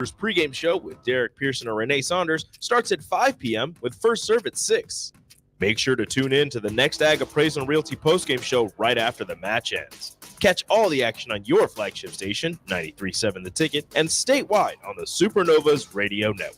Pregame show with Derek Pearson and Renee Saunders starts at 5 p.m. with first serve at 6. Make sure to tune in to the next Ag Appraisal and Realty postgame show right after the match ends. Catch all the action on your flagship station, 93.7 The Ticket, and statewide on the Supernovas Radio Network.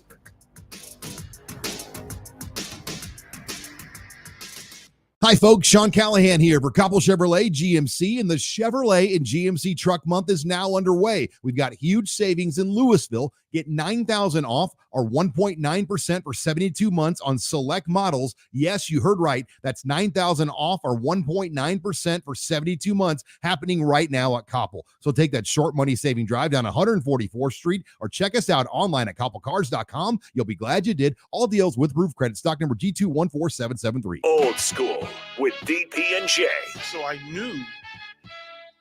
Hi, folks. Sean Callahan here for Coppell Chevrolet GMC, and the Chevrolet and GMC Truck Month is now underway. We've got huge savings in Louisville. Get $9,000 off or 1.9% for 72 months on select models. Yes, you heard right. That's $9,000 off or 1.9% for 72 months happening right now at Coppell. So take that short money saving drive down 144th Street or check us out online at CoppellCars.com. You'll be glad you did. All deals with proof credit. Stock number G214773. Old School with DP and J. So I knew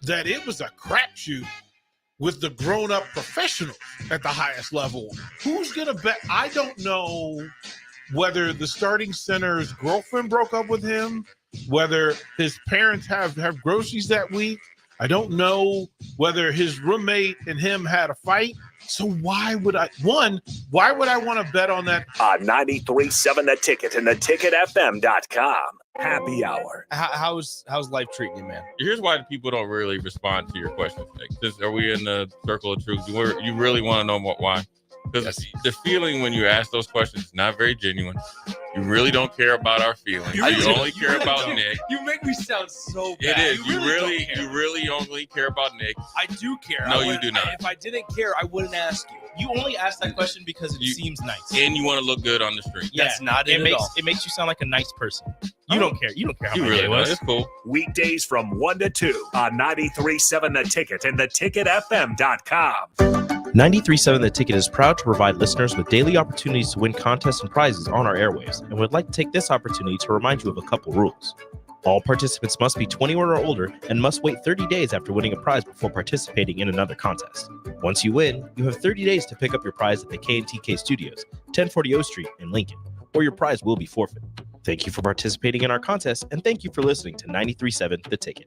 that it was a crapshoot with the grown-up professionals at the highest level. Who's going to bet? I don't know whether the starting center's girlfriend broke up with him, whether his parents have groceries that week. I don't know whether his roommate and him had a fight. So why would I want to bet on that? 93.7 The Ticket and theticketfm.com. Happy hour. How's life treating you, man? Here's why people don't really respond to your questions, Nick. Are we in the circle of truth? You really want to know why? Because the feeling when you ask those questions is not very genuine. You really don't care about our feelings. You only care about Nick. You make me sound so bad. It is. You really only care about Nick. I do care. No, you do not. If I didn't care, I wouldn't ask you. You only ask that question because it seems nice. And you want to look good on the street. Yeah, that's not it at all. It makes you sound like a nice person. You don't care. You don't care how you my really day was. It's cool. Weekdays from 1 to 2 on 93.7 The Ticket and theticketfm.com. 93.7 The Ticket is proud to provide listeners with daily opportunities to win contests and prizes on our airwaves, and would like to take this opportunity to remind you of a couple rules. All participants must be 21 or older and must wait 30 days after winning a prize before participating in another contest. Once you win, you have 30 days to pick up your prize at the K&TK Studios, 1040 O Street in Lincoln, or your prize will be forfeit. Thank you for participating in our contest, and thank you for listening to 93.7 The Ticket.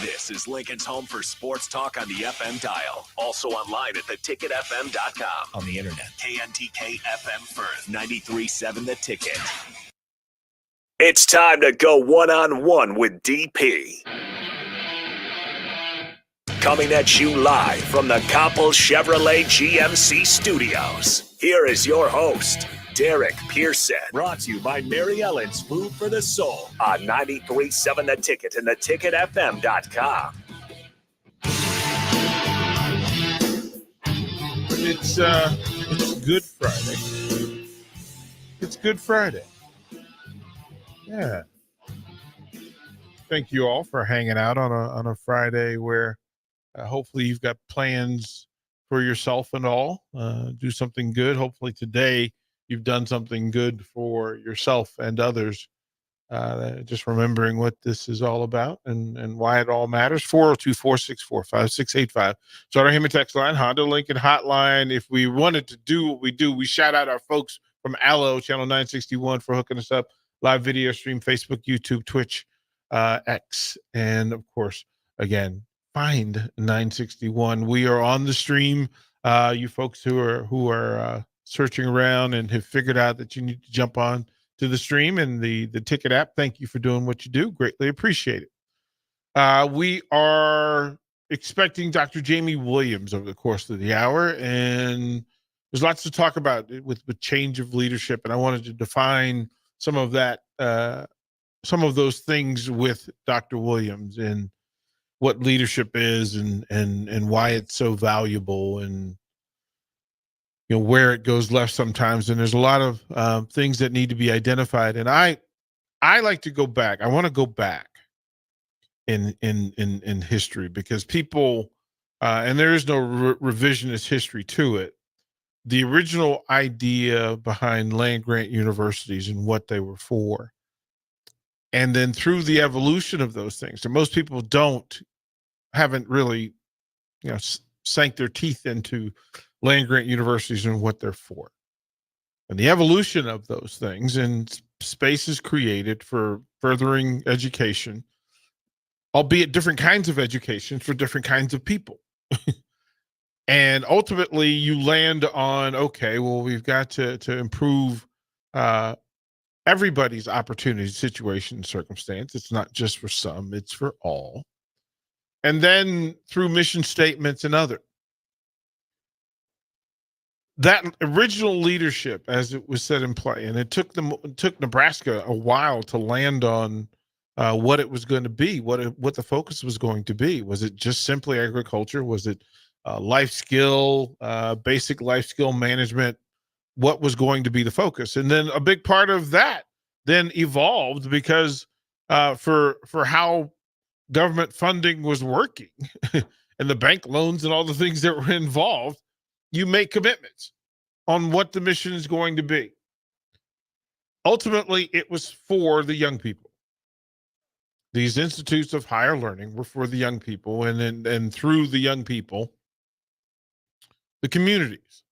This is Lincoln's home for sports talk on the FM dial. Also online at theticketfm.com. On the internet. KNTK FM Firth, 93.7 The Ticket. It's time to go one-on-one with DP. Coming at you live from the Coppell Chevrolet GMC studios. Here is your host, Derek Pearson. Brought to you by Mary Ellen's Food for the Soul on 93.7 The Ticket and theticketfm.com. It's Good Friday. It's Good Friday. Yeah. Thank you all for hanging out on a Friday where hopefully you've got plans for yourself and all. Do something good. Hopefully today you've done something good for yourself and others. Just remembering what this is all about and why it all matters. 402-464-5685. Start our Hemi text line, Honda Lincoln hotline. If we wanted to do what we do, we shout out our folks from Allo, channel 961 for hooking us up. Live video stream, Facebook, YouTube, Twitch, X. And of course, again, find 961. We are on the stream. You folks who are searching around and have figured out that you need to jump on to the stream and the Ticket app. Thank you for doing what you do. Greatly appreciate it. We are expecting Dr. Jamie Williams over the course of the hour, and there's lots to talk about with change of leadership. And I wanted to define some of that, some of those things with Dr. Williams and what leadership is and why it's so valuable, and where it goes left sometimes. And there's a lot of things that need to be identified. And I like to go back. I want to go back in history, because people, and there is no revisionist history to it. The original idea behind land-grant universities and what they were for, and then through the evolution of those things, and most people haven't really, sank their teeth into land-grant universities and what they're for. And the evolution of those things and spaces created for furthering education albeit different kinds of education for different kinds of people. And ultimately you land on, okay, well, we've got to improve everybody's opportunity, situation, circumstance. It's not just for some, it's for all. And then through mission statements and other. That original leadership, as it was set in play, and it took Nebraska a while to land on what it was going to be, what the focus was going to be. Was it just simply agriculture? Was it life skill, basic life skill management? What was going to be the focus? And then a big part of that then evolved because for how government funding was working and the bank loans and all the things that were involved, you make commitments on what the mission is going to be. Ultimately, it was for the young people. These institutes of higher learning were for the young people, and through the young people, the communities.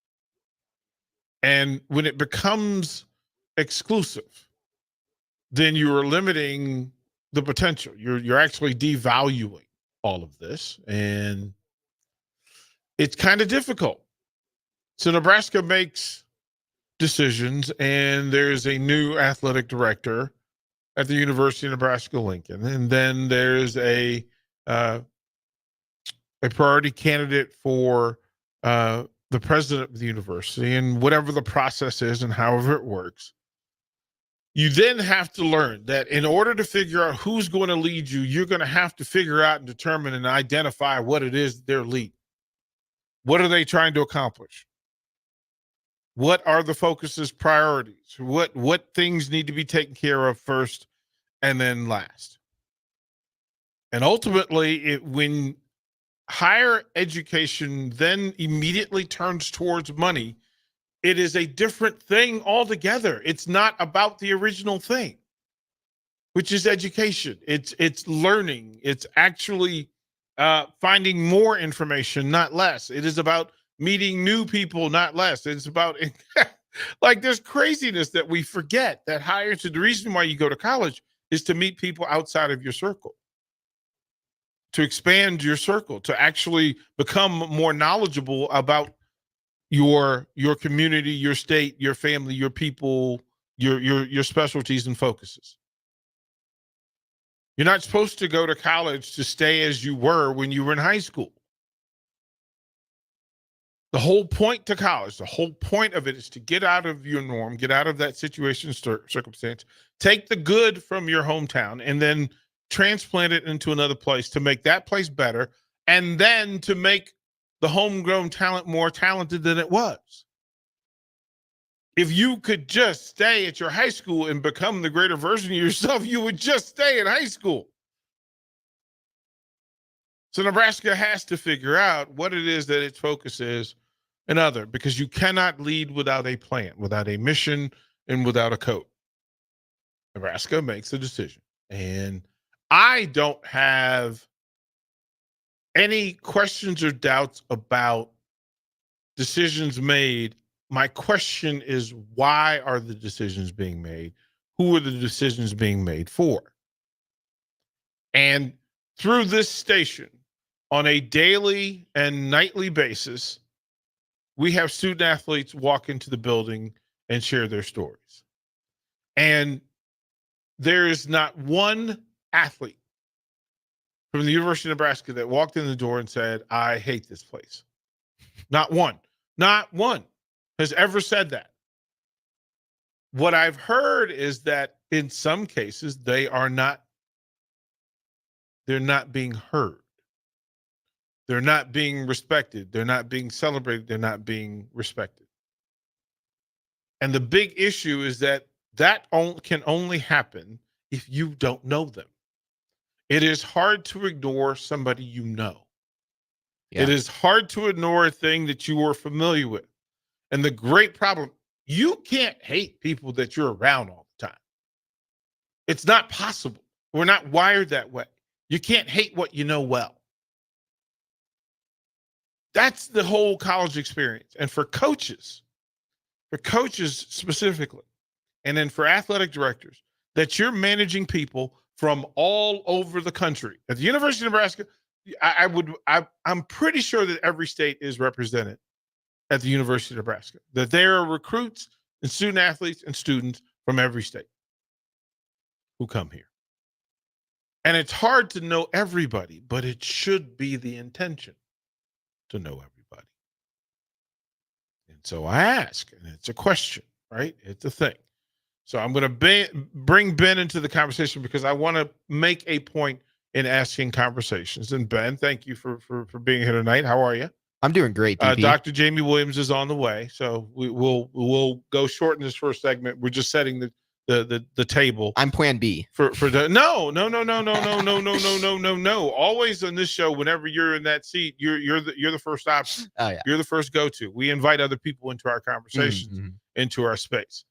And when it becomes exclusive, then you are limiting the potential. You're actually devaluing all of this, and it's kind of difficult. So Nebraska makes decisions, and there's a new athletic director at the University of Nebraska-Lincoln, and then there's a priority candidate for the president of the university, and whatever the process is and however it works. You then have to learn that in order to figure out who's going to lead you, you're going to have to figure out and determine and identify what it is they're leading. What are they trying to accomplish? What are the focuses, priorities? What things need to be taken care of first and then last? And ultimately, when higher education then immediately turns towards money, it is a different thing altogether. It's not about the original thing, which is education. It's learning. It's actually finding more information, not less. It is about meeting new people, not less. It's about like there's craziness that we forget that higher. So the reason why you go to college is to meet people outside of your circle, to expand your circle, to actually become more knowledgeable about your community, your state, your family, your people, your specialties and focuses. You're not supposed to go to college to stay as you were when you were in high school. The whole point to college, the whole point of it is to get out of your norm, get out of that situation, circumstance, take the good from your hometown, and then transplant it into another place to make that place better, and then to make the homegrown talent more talented than it was. If you could just stay at your high school and become the greater version of yourself, you would just stay in high school. So Nebraska has to figure out what it is that its focus is and other, because you cannot lead without a plan, without a mission, and without a code. Nebraska makes a decision. And I don't have any questions or doubts about decisions made. My question is, why are the decisions being made? Who are the decisions being made for? And through this station, on a daily and nightly basis, we have student athletes walk into the building and share their stories. And there is not one athlete from the University of Nebraska that walked in the door and said, I hate this place. Not one has ever said that. What I've heard is that in some cases, they're not being heard. They're not being respected. They're not being celebrated. They're not being respected. And the big issue is that can only happen if you don't know them. It is hard to ignore somebody you know. Yeah. It is hard to ignore a thing that you are familiar with. And the great problem, you can't hate people that you're around all the time. It's not possible. We're not wired that way. You can't hate what you know well. That's the whole college experience. And for coaches specifically, and then for athletic directors, that you're managing people from all over the country. At the University of Nebraska, I'm pretty sure that every state is represented at the University of Nebraska, that there are recruits and student athletes and students from every state who come here. And it's hard to know everybody, but it should be the intention to know everybody. And so I ask, and it's a question, right? It's a thing. So I'm going to bring Ben into the conversation because I want to make a point in asking conversations. And Ben, thank you for being here tonight. How are you? I'm doing great, DP. Dr. Jamie Williams is on the way, so we'll go short in this first segment. We're just setting the table. I'm Plan B. For the no. Always on this show, whenever you're in that seat, you're the first option. Oh yeah. You're the first go-to. We invite other people into our conversations, into our space.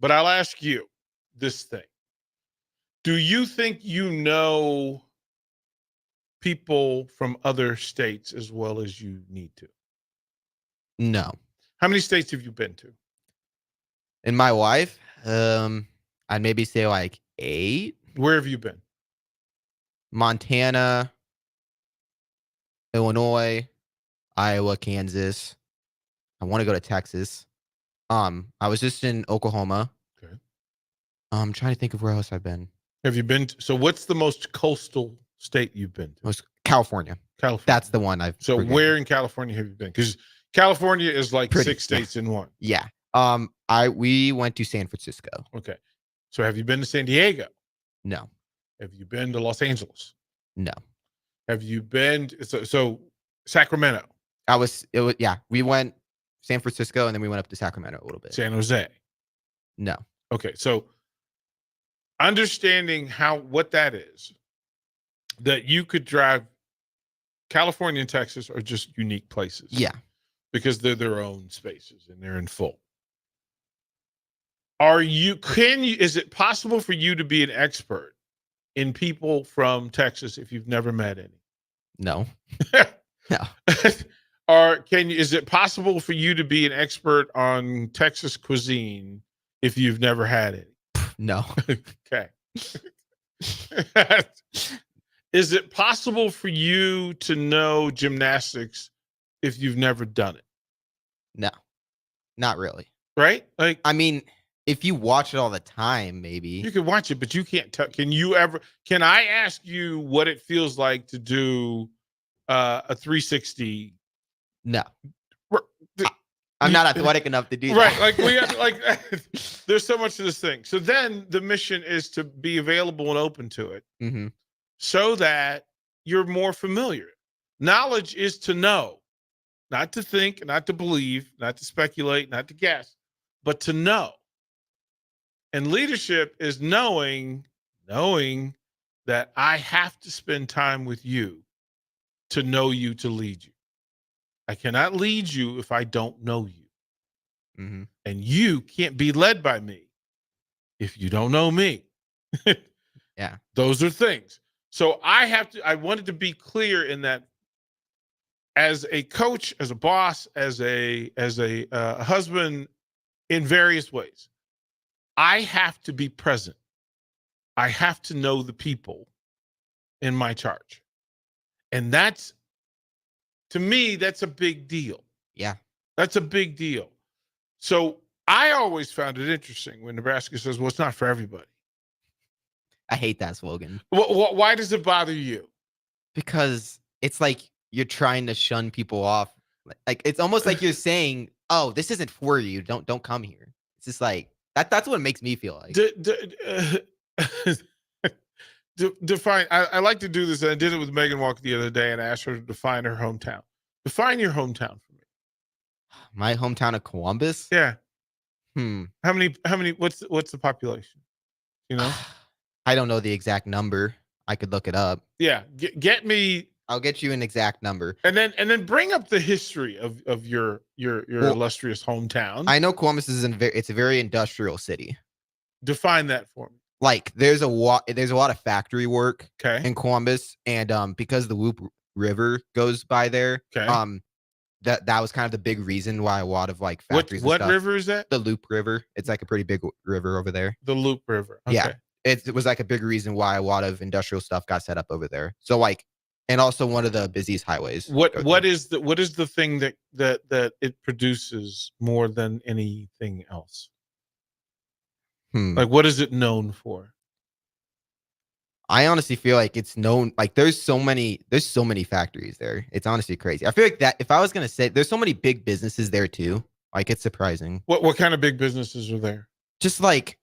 But I'll ask you this thing. Do you think you know people from other states as well as you need to? No. How many states have you been to? And my wife, I'd maybe say like 8. Where have you been? Montana, Illinois, Iowa, Kansas. I want to go to Texas. I was just in Oklahoma. Okay. I'm trying to think of where else I've been. Have you been so what's the most coastal state you've been to? It was California. California. That's the one I've. So where in California have you been? Because California is like 6 states in one. Yeah. We went to San Francisco. Okay. So have you been to San Diego? No. Have you been to Los Angeles? No. Have you been so Sacramento? We went San Francisco and then we went up to Sacramento a little bit. San Jose? No. Okay. So understanding what that is, that you could drive. California and Texas are just unique places. Yeah. Because they're their own spaces and they're in full. Is it possible for you to be an expert in people from Texas if you've never met any? No. No. Is it possible for you to be an expert on Texas cuisine if you've never had it? No. Okay. Is it possible for you to know gymnastics if you've never done it? No. Not really. Right? Like, I mean, if you watch it all the time, maybe. You can watch it, but you can't tell. Can I ask you what it feels like to do a 360? No. I'm not athletic enough to do that. Right. Like we have, there's so much to this thing. So then the mission is to be available and open to it so that you're more familiar. Knowledge is to know, not to think, not to believe, not to speculate, not to guess, but to know. And leadership is knowing that I have to spend time with you to know you, to lead you. I cannot lead you if I don't know you. And you can't be led by me if you don't know me. Yeah. Those are things. So I wanted to be clear in that as a coach, as a boss, as a husband, in various ways, I have to be present. I have to know the people in my charge. And to me, that's a big deal. Yeah. That's a big deal. So I always found it interesting when Nebraska says, well, it's not for everybody. I hate that slogan. Why does it bother you? Because it's like you're trying to shun people off. Like it's almost like you're saying, "Oh, this isn't for you. Don't come here." It's just like that's what it makes me feel like. Define. I like to do this. And I did it with Megan Walker the other day, and I asked her to define her hometown. Define your hometown for me. My hometown of Columbus. Yeah. How many? What's the population? You know. I don't know the exact number. I could look it up. Yeah. Get me. I'll get you an exact number. And then bring up the history of your illustrious hometown. I know Columbus is it's a very industrial city. Define that for me. Like there's a lot of factory work in Columbus, and because the Loup River goes by there, that was kind of the big reason why a lot of like factories. What river is that? The Loup River. It's like a pretty big river over there. The Loop River. Okay. Yeah. it was like a big reason why a lot of industrial stuff got set up over there. So like, and also one of the busiest highways. What is the thing that it produces more than anything else? Like, what is it known for? I honestly feel like it's known, like there's so many factories there. It's honestly crazy. I feel like that if I was gonna say, there's so many big businesses there too. Like it's surprising. What kind of big businesses are there? Just like,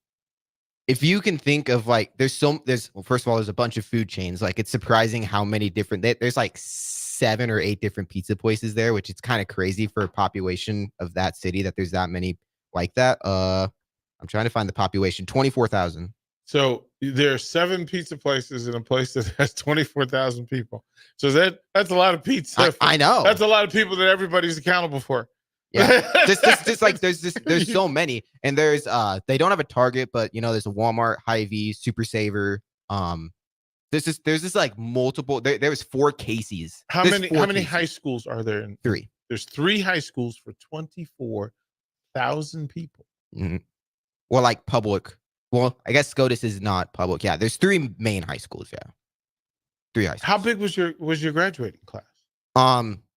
if you can think of like, well, first of all, there's a bunch of food chains. Like it's surprising how many different, there's like 7 or 8 different pizza places there, which it's kind of crazy for a population of that city that there's that many like that. I'm trying to find the population, 24,000. So there are 7 pizza places in a place that has 24,000 people. So that's a lot of pizza. I know. That's a lot of people that everybody's accountable for. Yeah. just like there's so many. And there's they don't have a Target, but you know, there's a Walmart, Hy-Vee, Super Saver. There's this like multiple, there was 4 Casey's. How many high schools are there? 3. There's 3 high schools for 24,000 people. Mm-hmm. Or like public. Well, I guess SCOTUS is not public. Yeah, there's 3 main high schools. Yeah, 3 high schools. How big was your graduating class?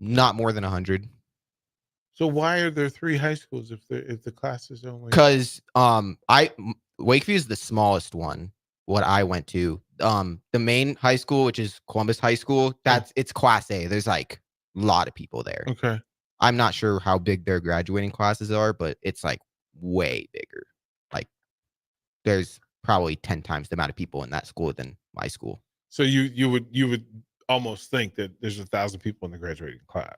Not more than 100. So why are there 3 high schools if the class is only? Because Wakeview is the smallest one. What I went to, the main high school, which is Columbus High School, it's Class A. There's like a lot of people there. Okay. I'm not sure how big their graduating classes are, but it's like way bigger. Like there's probably 10 times the amount of people in that school than my school. So you would almost think that there's 1,000 people in the graduating class.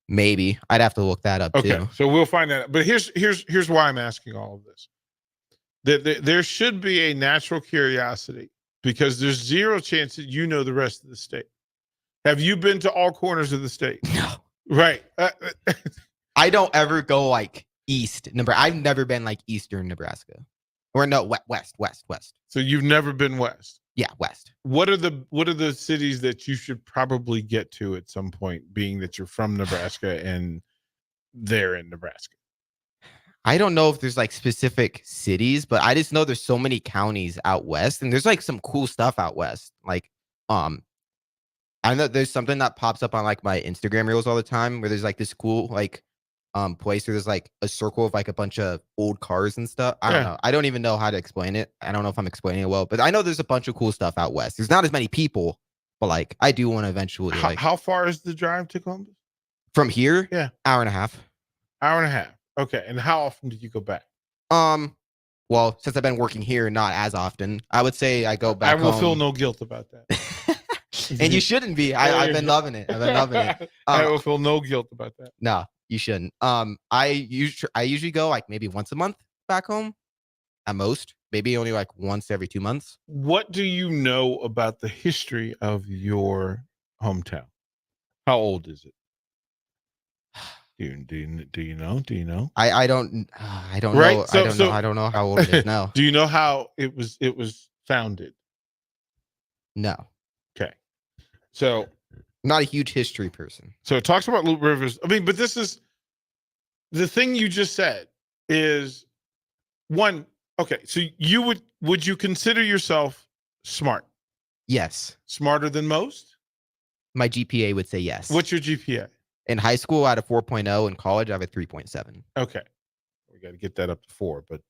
Maybe I'd have to look that up too. So we'll find that. But here's why I'm asking all of this. That there should be a natural curiosity because there's zero chance that you know the rest of the state. Have you been to all corners of the state? No. Right. I don't ever go like east. I've never been like eastern Nebraska. Or no, west. So you've never been west. Yeah, west. What are the cities that you should probably get to at some point, being that you're from Nebraska and they're in Nebraska? I don't know if there's like specific cities, but I just know there's so many counties out west, and there's like some cool stuff out west. Like, I know there's something that pops up on like my Instagram reels all the time, where there's like this cool like place where there's like a circle of like a bunch of old cars and stuff. I don't know. I don't even know how to explain it. I don't know if I'm explaining it well, but I know there's a bunch of cool stuff out west. There's not as many people, but like I do want to eventually. How far is the drive to Columbus? From here? Yeah, hour and a half. Hour and a half. Okay, and how often did you go back? Well, since I've been working here, not as often. I would say I go back. I will feel no guilt about that. And you shouldn't be. I've been loving it. I will feel no guilt about that. No, you shouldn't. I usually go like maybe once a month back home, at most. Maybe only like once every 2 months. What do you know about the history of your hometown? How old is it? Do you know? I don't right? know. I don't know how old it is now. Do you know how it was founded? No. Okay. So I'm not a huge history person. So it talks about Loup Rivers. I mean, but this is the thing you just said is one. Okay. So would you consider yourself smart? Yes. Smarter than most? My GPA would say yes. What's your GPA? In high school, I had a 4.0. In college, I have a 3.7. Okay. We got to get that up to 4, but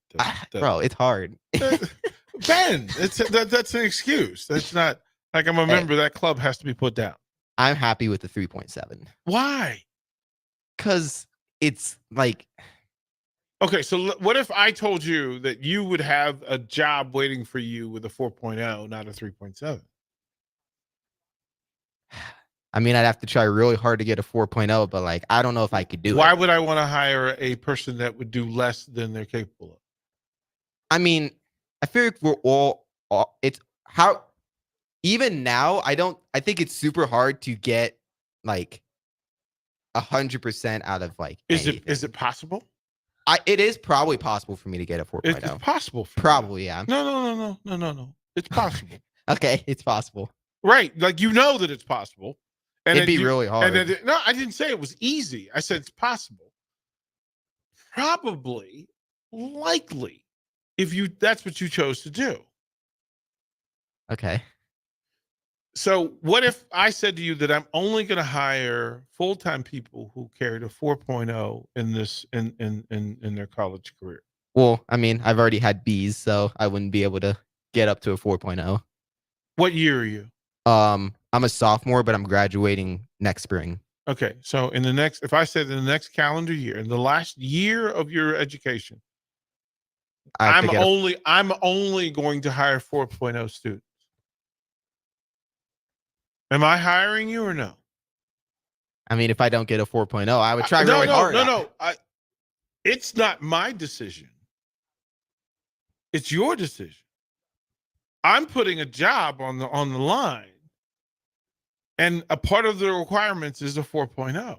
bro, it's hard. Ben, that's an excuse. That's not like I'm a member. That club has to be put down. I'm happy with the 3.7. Why? Because it's like. Okay, so what if I told you that you would have a job waiting for you with a 4.0, not a 3.7? I mean, I'd have to try really hard to get a 4.0, but like, I don't know if I could do it. Why would I want to hire a person that would do less than they're capable of? I mean, I feel like we're all it's how, even now, I think it's super hard to get like 100% out of like. Is it possible? It is probably possible for me to get a 4.0. It's possible. Probably, yeah. No. It's possible. Okay, it's possible. Right. Like, you know that it's possible. And it'd be really hard. No, I didn't say it was easy. I said it's possible. Probably, likely, if that's what you chose to do. Okay. So what if I said to you that I'm only going to hire full-time people who carried a 4.0 in this in their college career? Well, I mean, I've already had B's, so I wouldn't be able to get up to a 4.0. What year are you? I'm a sophomore, but I'm graduating next spring. Okay, so in the next, if I said in the next calendar year, in the last year of your education, I'm only going to hire 4.0 students. Am I hiring you or no? I mean, if I don't get a 4.0, I would try really hard. No. It's not my decision. It's your decision. I'm putting a job on the line, and a part of the requirements is a 4.0.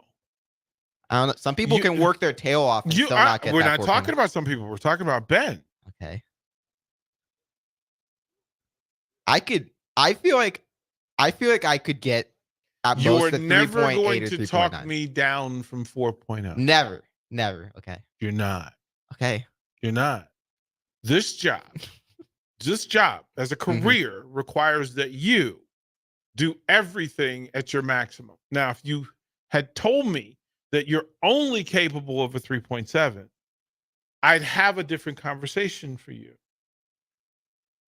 I don't know. Some people can work their tail off and still not get We're that not 4.0. talking about some people. We're talking about Ben. Okay. I feel like I could get at You most are a never 3.8 going or to 3.9. talk me down from 4.0. Never. Okay. You're not. Okay. You're not. This job as a career requires that you do everything at your maximum. Now, if you had told me that you're only capable of a 3.7, I'd have a different conversation for you.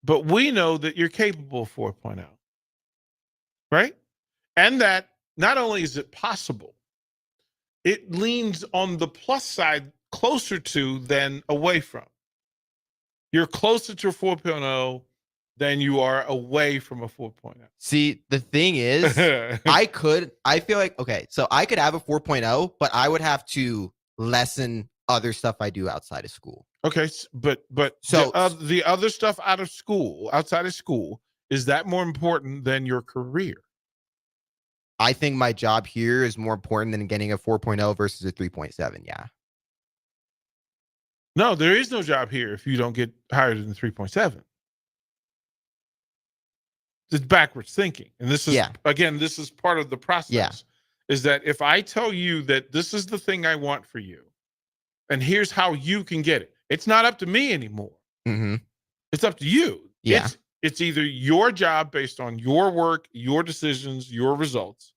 But we know that you're capable of 4.0, right? And that not only is it possible, it leans on the plus side closer to than away from. You're closer to a 4.0 than you are away from a 4.0. See, the thing is, I feel like, okay, so I could have a 4.0, but I would have to lessen other stuff I do outside of school. Okay, but So the other stuff outside of school, is that more important than your career? I think my job here is more important than getting a 4.0 versus a 3.7. Yeah. No, there is no job here if you don't get higher than 3.7. It's backwards thinking. And this is, again, this is part of the process, is that if I tell you that this is the thing I want for you, and here's how you can get it, it's not up to me anymore. Mm-hmm. It's up to you. Yeah. It's either your job based on your work, your decisions, your results,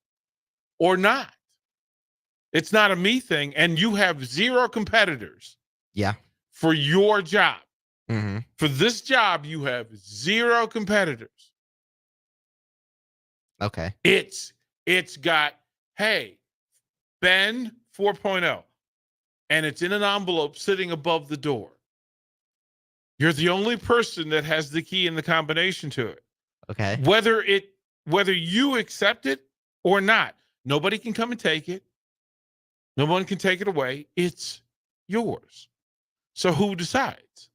or not. It's not a me thing. And you have zero competitors. Yeah. For your job. Mm-hmm. For this job, you have zero competitors. Okay. It's got, hey, Ben 4.0, and it's in an envelope sitting above the door. You're the only person that has the key and the combination to it. Okay. Whether you accept it or not, nobody can come and take it. No one can take it away. It's yours. So who decides?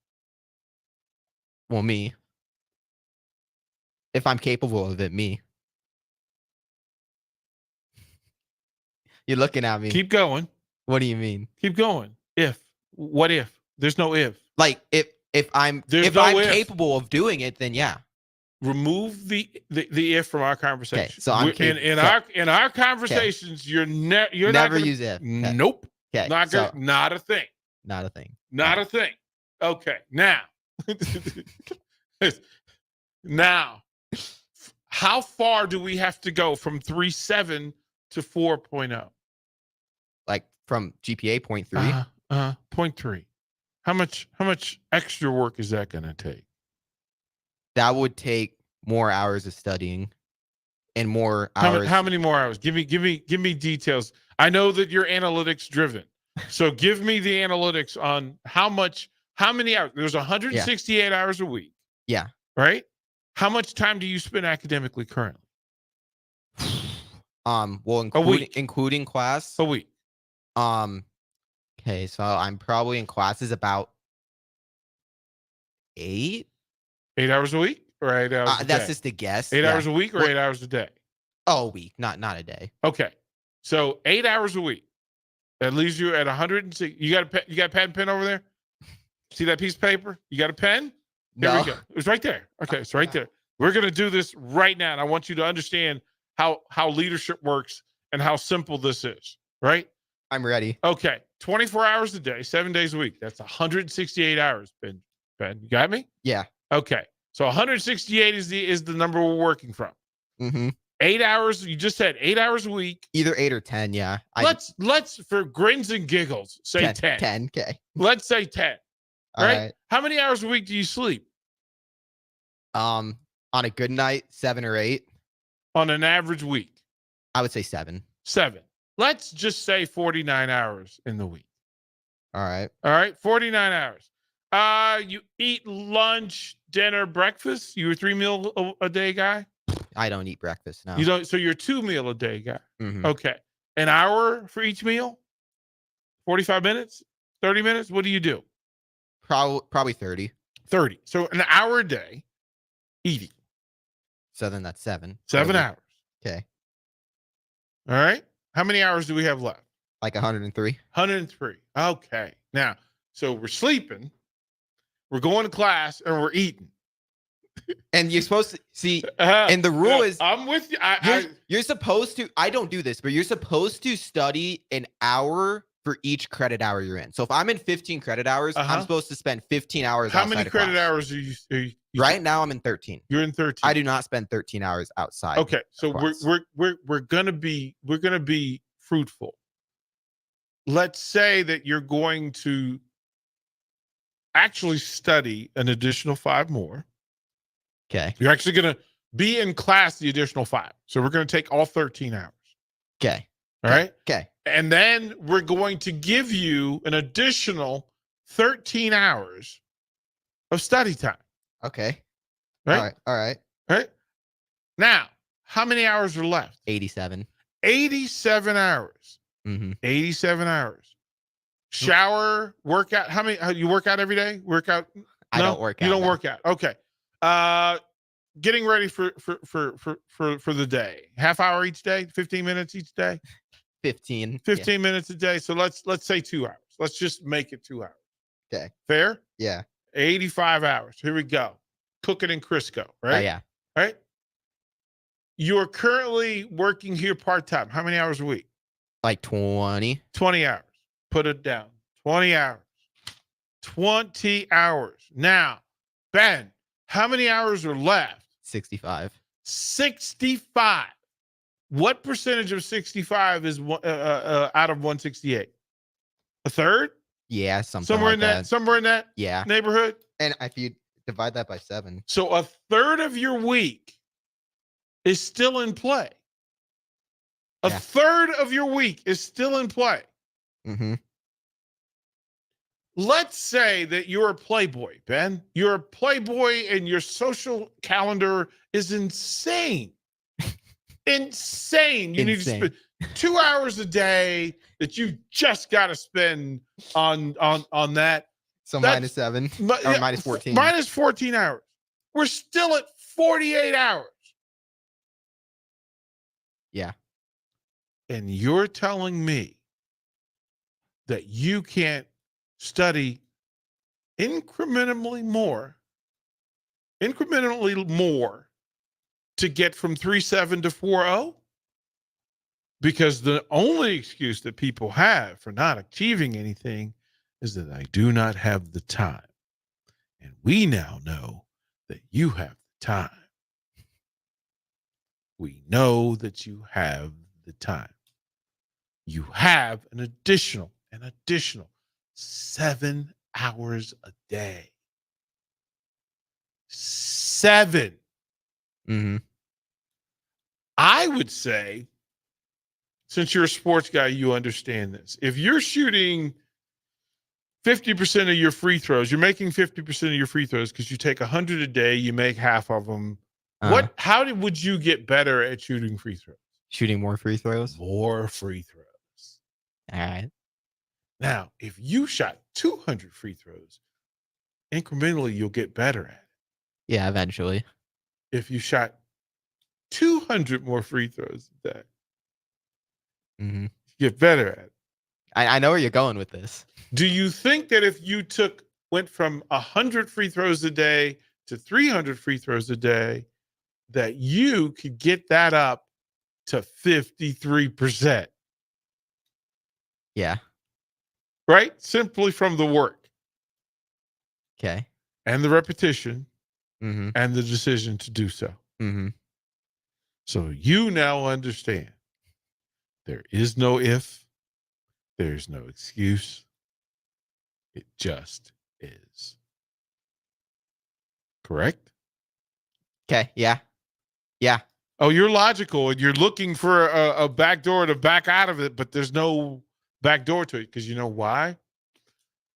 Well, me. If I'm capable of it, me. You're looking at me. Keep going. What do you mean? Keep going. What if? There's no if. Like if I'm capable of doing it, then yeah. Remove the if from our conversation. Okay, so I'm in our conversations, you're never not gonna, use if. Okay. Nope. Okay. Not a thing. Not a thing. Not a thing. Okay. Now. Now, how far do we have to go from 3.7 to 4.0? Like from GPA 0.3? 0.3. How much extra work is that going to take? That would take more hours of studying and more hours. How many more hours? Give me details. I know that you're analytics driven. So give me the analytics on how many hours. There's 168 hours a week. Yeah. Right? How much time do you spend academically currently? Well, including class. A week. Okay, so I'm probably in classes about 8 hours a week or 8 hours a day? That's just a guess. 8 hours a week or 8 hours a day? Oh, a week, not a day. Okay. So 8 hours a week. That leaves you at 106. You got a pad and pen over there? See that piece of paper? You got a pen? Here we go. It's right there. Okay, it's right there. We're going to do this right now. And I want you to understand how leadership works and how simple this is, right? I'm ready. Okay. 24 hours a day, 7 days a week. That's 168 hours, Ben. You got me? Yeah. Okay. So 168 is the number we're working from. Mm-hmm. 8 hours. You just said 8 hours a week. Either 8 or 10. Yeah. Let's for grins and giggles say 10. 10. Okay. Let's say 10. All Right? right. How many hours a week do you sleep? On a good night, 7 or 8. On an average week? I would say 7. 7. Let's just say 49 hours in the week. All right. All right, 49 hours. You eat lunch, dinner, breakfast. You a 3 meal a day guy? I don't eat breakfast. No. You don't. So you're a 2 meal a day guy. Mhm. Okay, an hour for each meal. 45 minutes, 30 minutes. What do you do? Probably 30. 30. So an hour a day eating. So then that's 7. 7 30. hours. Okay. All right. How many hours do we have left? Like 103. 103. Okay. Now, so we're sleeping, we're going to class, and we're eating. And you're supposed to see, and the rule is I'm with you. you're supposed to, I don't do this, but you're supposed to study an hour for each credit hour you're in. So if I'm in 15 credit hours, I'm supposed to spend 15 hours. How many credit class. hours are you Right now I'm in 13. You're in 13. I do not spend 13 hours outside. Okay. So class. we're gonna be fruitful. Let's say that you're going to actually study an additional 5 more. Okay. You're actually going to be in class the additional 5. So we're going to take all 13 hours. Okay. All right. Okay. And then we're going to give you an additional 13 hours of study time. Okay. Right. All right. Right. Now, how many hours are left? 87. 87 hours. Mm-hmm. 87 hours. Shower, workout. How many? You work out every day? Workout? I don't work out. You don't no. work out. Okay. Getting ready for the day. Half hour each day. 15 minutes each day. 15. 15 minutes a day. So let's say 2 hours. Let's just make it 2 hours. Okay. Fair? Yeah. 85 hours. Here we go. Cooking in Crisco. Right. Yeah. Right. You're currently working here part-time. How many hours a week? Like 20. 20 hours. Put it down. 20 hours. 20 hours. Now, Ben, how many hours are left? 65. 65. What percentage of 65 is out of 168? A third? Yeah, something Somewhere like in that. Somewhere in that Yeah. neighborhood. And if you divide that by 7. So a third of your week is still in play. A Yeah. third of your week is still in play. Mm-hmm. Let's say that you're a playboy, Ben. You're a playboy and your social calendar is insane. Insane. You need to spend 2 hours a day that you just got to spend on that. So That's- minus 7 But, or minus 14. Minus 14 hours. We're still at 48 hours. Yeah. And you're telling me that you can't study incrementally more to get from 3.7 to 4.0? Because the only excuse that people have for not achieving anything is that I do not have the time. And we now know that you have the time. We know that you have the time. You have an additional 7 hours a day. 7. Mm-hmm. I would say, since you're a sports guy, you understand this. If you're shooting 50% of your free throws, you're making 50% of your free throws because you take 100 a day, you make half of them. How would you get better at shooting free throws? Shooting more free throws? More free throws. All right. Now, if you shot 200 free throws, incrementally, you'll get better at it. Yeah, eventually. If you shot 200 more free throws a day, Mm-hmm. you get better at it. I know where you're going with this. Do you think that if you went from 100 free throws a day to 300 free throws a day, that you could get that up to 53%? Yeah. Right? Simply from the work Okay. and the repetition Mm-hmm. and the decision to do so. Mm-hmm. So you now understand there is no if, there's no excuse. It just is. Correct? Okay. Yeah. Yeah. Oh, you're logical and you're looking for a back door to back out of it, but there's no back door to it because you know why?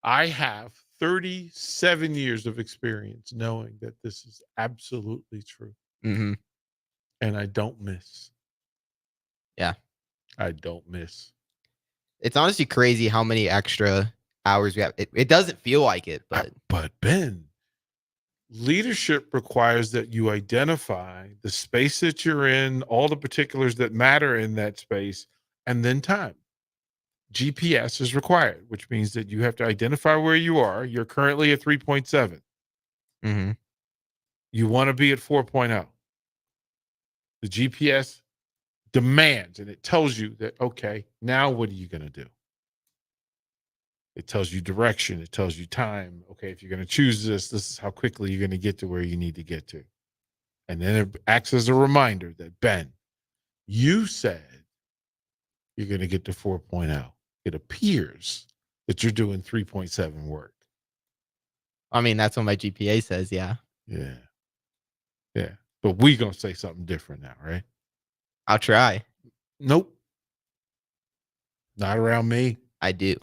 I have 37 years of experience knowing that this is absolutely true. Mm-hmm. And I don't miss. Yeah. I don't miss. It's honestly crazy how many extra hours we have. It doesn't feel like it, but Ben, leadership requires that you identify the space that you're in, all the particulars that matter in that space, and then time. GPS is required, which means that you have to identify where you are. You're currently at 3.7. mm-hmm. You want to be at 4.0. The GPS demands, and it tells you that, okay, now what are you going to do? It tells you direction. It tells you time. Okay, if you're going to choose this is how quickly you're going to get to where you need to get to. And then it acts as a reminder that, Ben, you said you're going to get to 4.0. It appears that you're doing 3.7 work. I mean, that's what my GPA says. Yeah. Yeah. Yeah. But we going to say something different now, right? I'll try. Nope. Not around me. I do.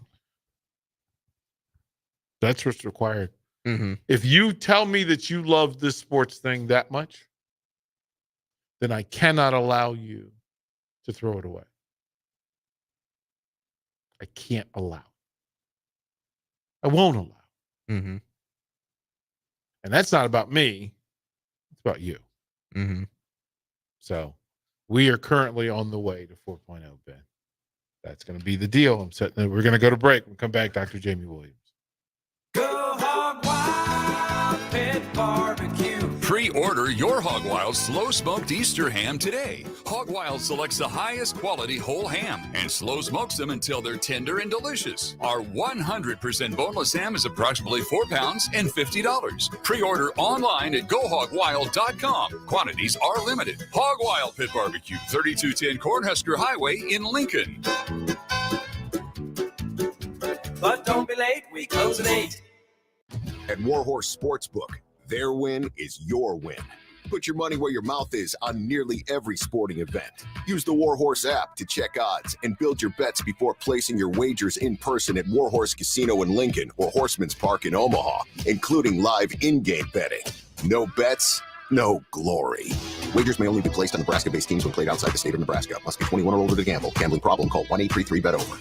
That's what's required. Mm-hmm. If you tell me that you love this sports thing that much, then I cannot allow you to throw it away. I can't allow. I won't allow. Mm-hmm. And that's not about me. It's about you. Mm-hmm. So we are currently on the way to 4.0, Ben. That's going to be the deal. We're going to go to break. We'll come back, Dr. Jamie Williams. Go Hog Wild Pit Barbecue. Pre-order your Hog Wild slow smoked Easter ham today. Hog Wild selects the highest quality whole ham and slow smokes them until they're tender and delicious. Our 100% boneless ham is approximately 4 pounds and $50. Pre-order online at GoHogWild.com. Quantities are limited. Hog Wild Pit Barbecue, 3210 Cornhusker Highway in Lincoln. But don't be late, we close at 8. At Warhorse Sportsbook, their win is your win. Put your money where your mouth is on nearly every sporting event. Use the Warhorse app to check odds and build your bets before placing your wagers in person at Warhorse Casino in Lincoln or Horseman's Park in Omaha, including live in-game betting. No bets, no glory. Wagers may only be placed on Nebraska-based teams when played outside the state of Nebraska. Must be 21 or older to gamble. Gambling problem? Call 1-833-BET-OVER.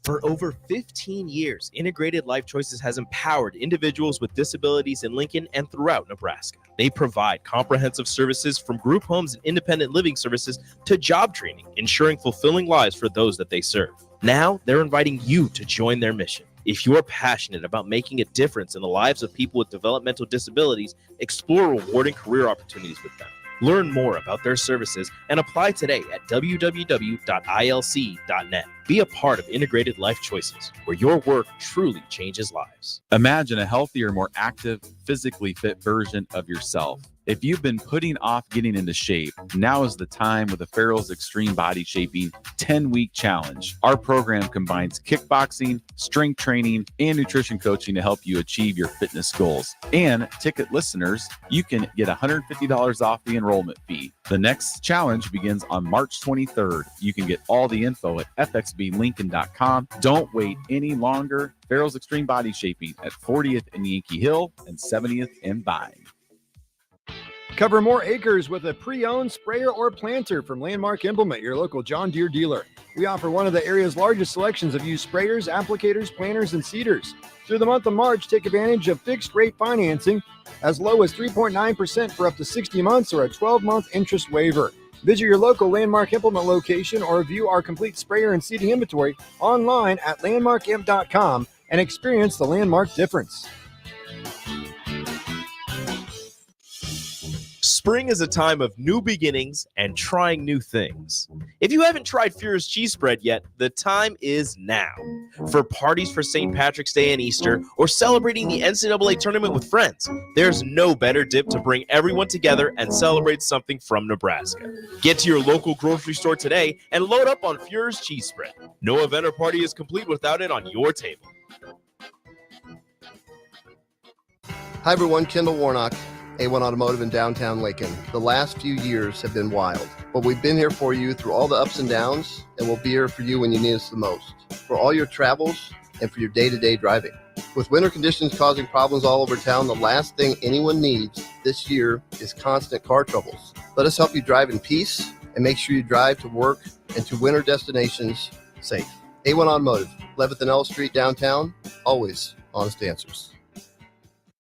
For over 15 years, Integrated Life Choices has empowered individuals with disabilities in Lincoln and throughout Nebraska. They provide comprehensive services from group homes and independent living services to job training, ensuring fulfilling lives for those that they serve. Now, they're inviting you to join their mission. If you're passionate about making a difference in the lives of people with developmental disabilities, explore rewarding career opportunities with them. Learn more about their services and apply today at www.ilc.net. Be a part of Integrated Life Choices, where your work truly changes lives. Imagine a healthier, more active, physically fit version of yourself. If you've been putting off getting into shape, now is the time with the Farrell's Extreme Body Shaping 10-Week Challenge. Our program combines kickboxing, strength training, and nutrition coaching to help you achieve your fitness goals. And ticket listeners, you can get $150 off the enrollment fee. The next challenge begins on March 23rd. You can get all the info at fxblincoln.com. Don't wait any longer. Farrell's Extreme Body Shaping at 40th and Yankee Hill and 70th and Vine. Cover more acres with a pre-owned sprayer or planter from Landmark Implement, your local John Deere dealer. We offer one of the area's largest selections of used sprayers, applicators, planters, and seeders. Through the month of March, take advantage of fixed-rate financing as low as 3.9% for up to 60 months or a 12-month interest waiver. Visit your local Landmark Implement location or view our complete sprayer and seeding inventory online at landmarkimp.com and experience the Landmark difference. Spring is a time of new beginnings and trying new things. If you haven't tried Furious Cheese Spread yet, the time is now. For parties for St. Patrick's Day and Easter, or celebrating the NCAA tournament with friends, there's no better dip to bring everyone together and celebrate something from Nebraska. Get to your local grocery store today and load up on Furious Cheese Spread. No event or party is complete without it on your table. Hi everyone, Kendall Warnock, A1 Automotive in downtown Lincoln. The last few years have been wild, but we've been here for you through all the ups and downs, and we'll be here for you when you need us the most, for all your travels and for your day-to-day driving. With winter conditions causing problems all over town, the last thing anyone needs this year is constant car troubles. Let us help you drive in peace and make sure you drive to work and to winter destinations safe. A1 Automotive, 11th and L Street downtown, always honest answers.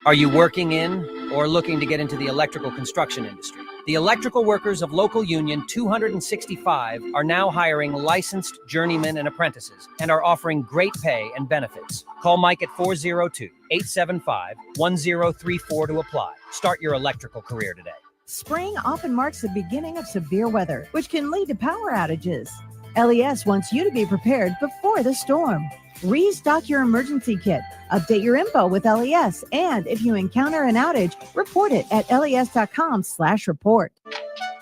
Are you working in or looking to get into the electrical construction industry? The Electrical Workers of Local Union 265 are now hiring licensed journeymen and apprentices and are offering great pay and benefits. Call Mike at 402-875-1034 to apply. Start your electrical career today. Spring often marks the beginning of severe weather, which can lead to power outages. LES wants you to be prepared before the storm. Restock your emergency kit, update your info with LES, and if you encounter an outage, report it at les.com/report.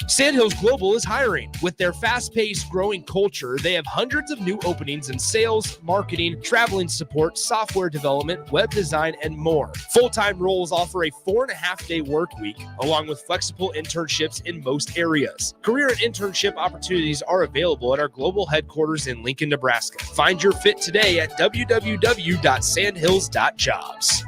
Sandhills Global is hiring. With their fast-paced, growing culture, they have hundreds of new openings in sales, marketing, traveling support, software development, web design, and more. Full-time roles offer a 4.5-day work week, along with flexible internships in most areas. Career and internship opportunities are available at our global headquarters in Lincoln, Nebraska. Find your fit today at www.sandhills.jobs.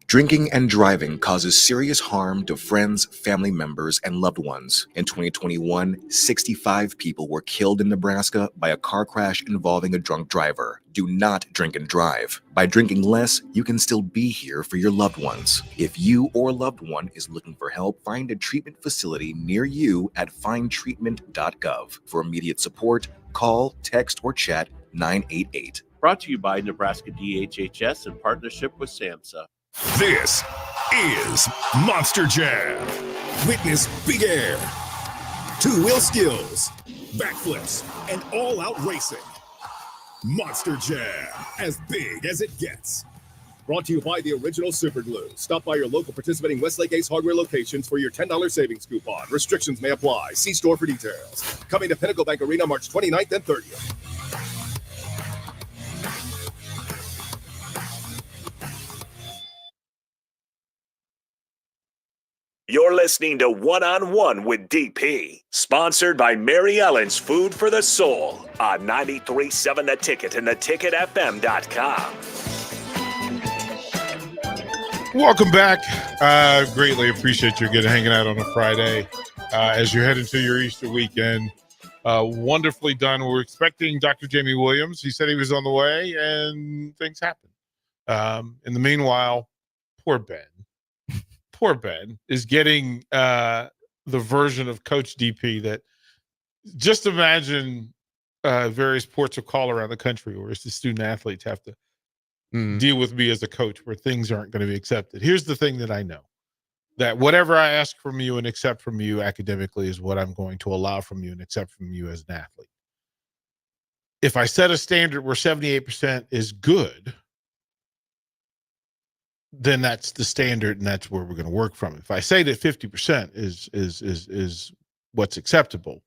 Drinking and driving causes serious harm to friends, family members, and loved ones. In 2021, 65 people were killed in Nebraska by a car crash involving a drunk driver. Do not drink and drive. By drinking less, you can still be here for your loved ones. If you or loved one is looking for help, find a treatment facility near you at findtreatment.gov. For immediate support, call, text, or chat 988. Brought to you by Nebraska DHHS in partnership with SAMHSA. This is Monster Jam. Witness big air, two-wheel skills, backflips, and all-out racing. Monster Jam, as big as it gets. Brought to you by the Original Super Glue. Stop by your local participating Westlake Ace Hardware locations for your $10 savings coupon. Restrictions may apply. See store for details. Coming to Pinnacle Bank Arena March 29th and 30th. You're listening to One-on-One with DP, sponsored by Mary Ellen's Food for the Soul on 93.7 The Ticket and theticketfm.com. Welcome back. Greatly appreciate you hanging out on a Friday as you head into your Easter weekend. Wonderfully done. We're expecting Dr. Jamie Williams. He said he was on the way, and things happened. In the meanwhile, poor Ben is getting the version of Coach DP that just imagine various ports of call around the country where the student athletes have to deal with me as a coach where things aren't going to be accepted. Here's the thing that I know, that whatever I ask from you and accept from you academically is what I'm going to allow from you and accept from you as an athlete. If I set a standard where 78% is good, then that's the standard, and that's where we're going to work from. If I say that 50% is what's acceptable,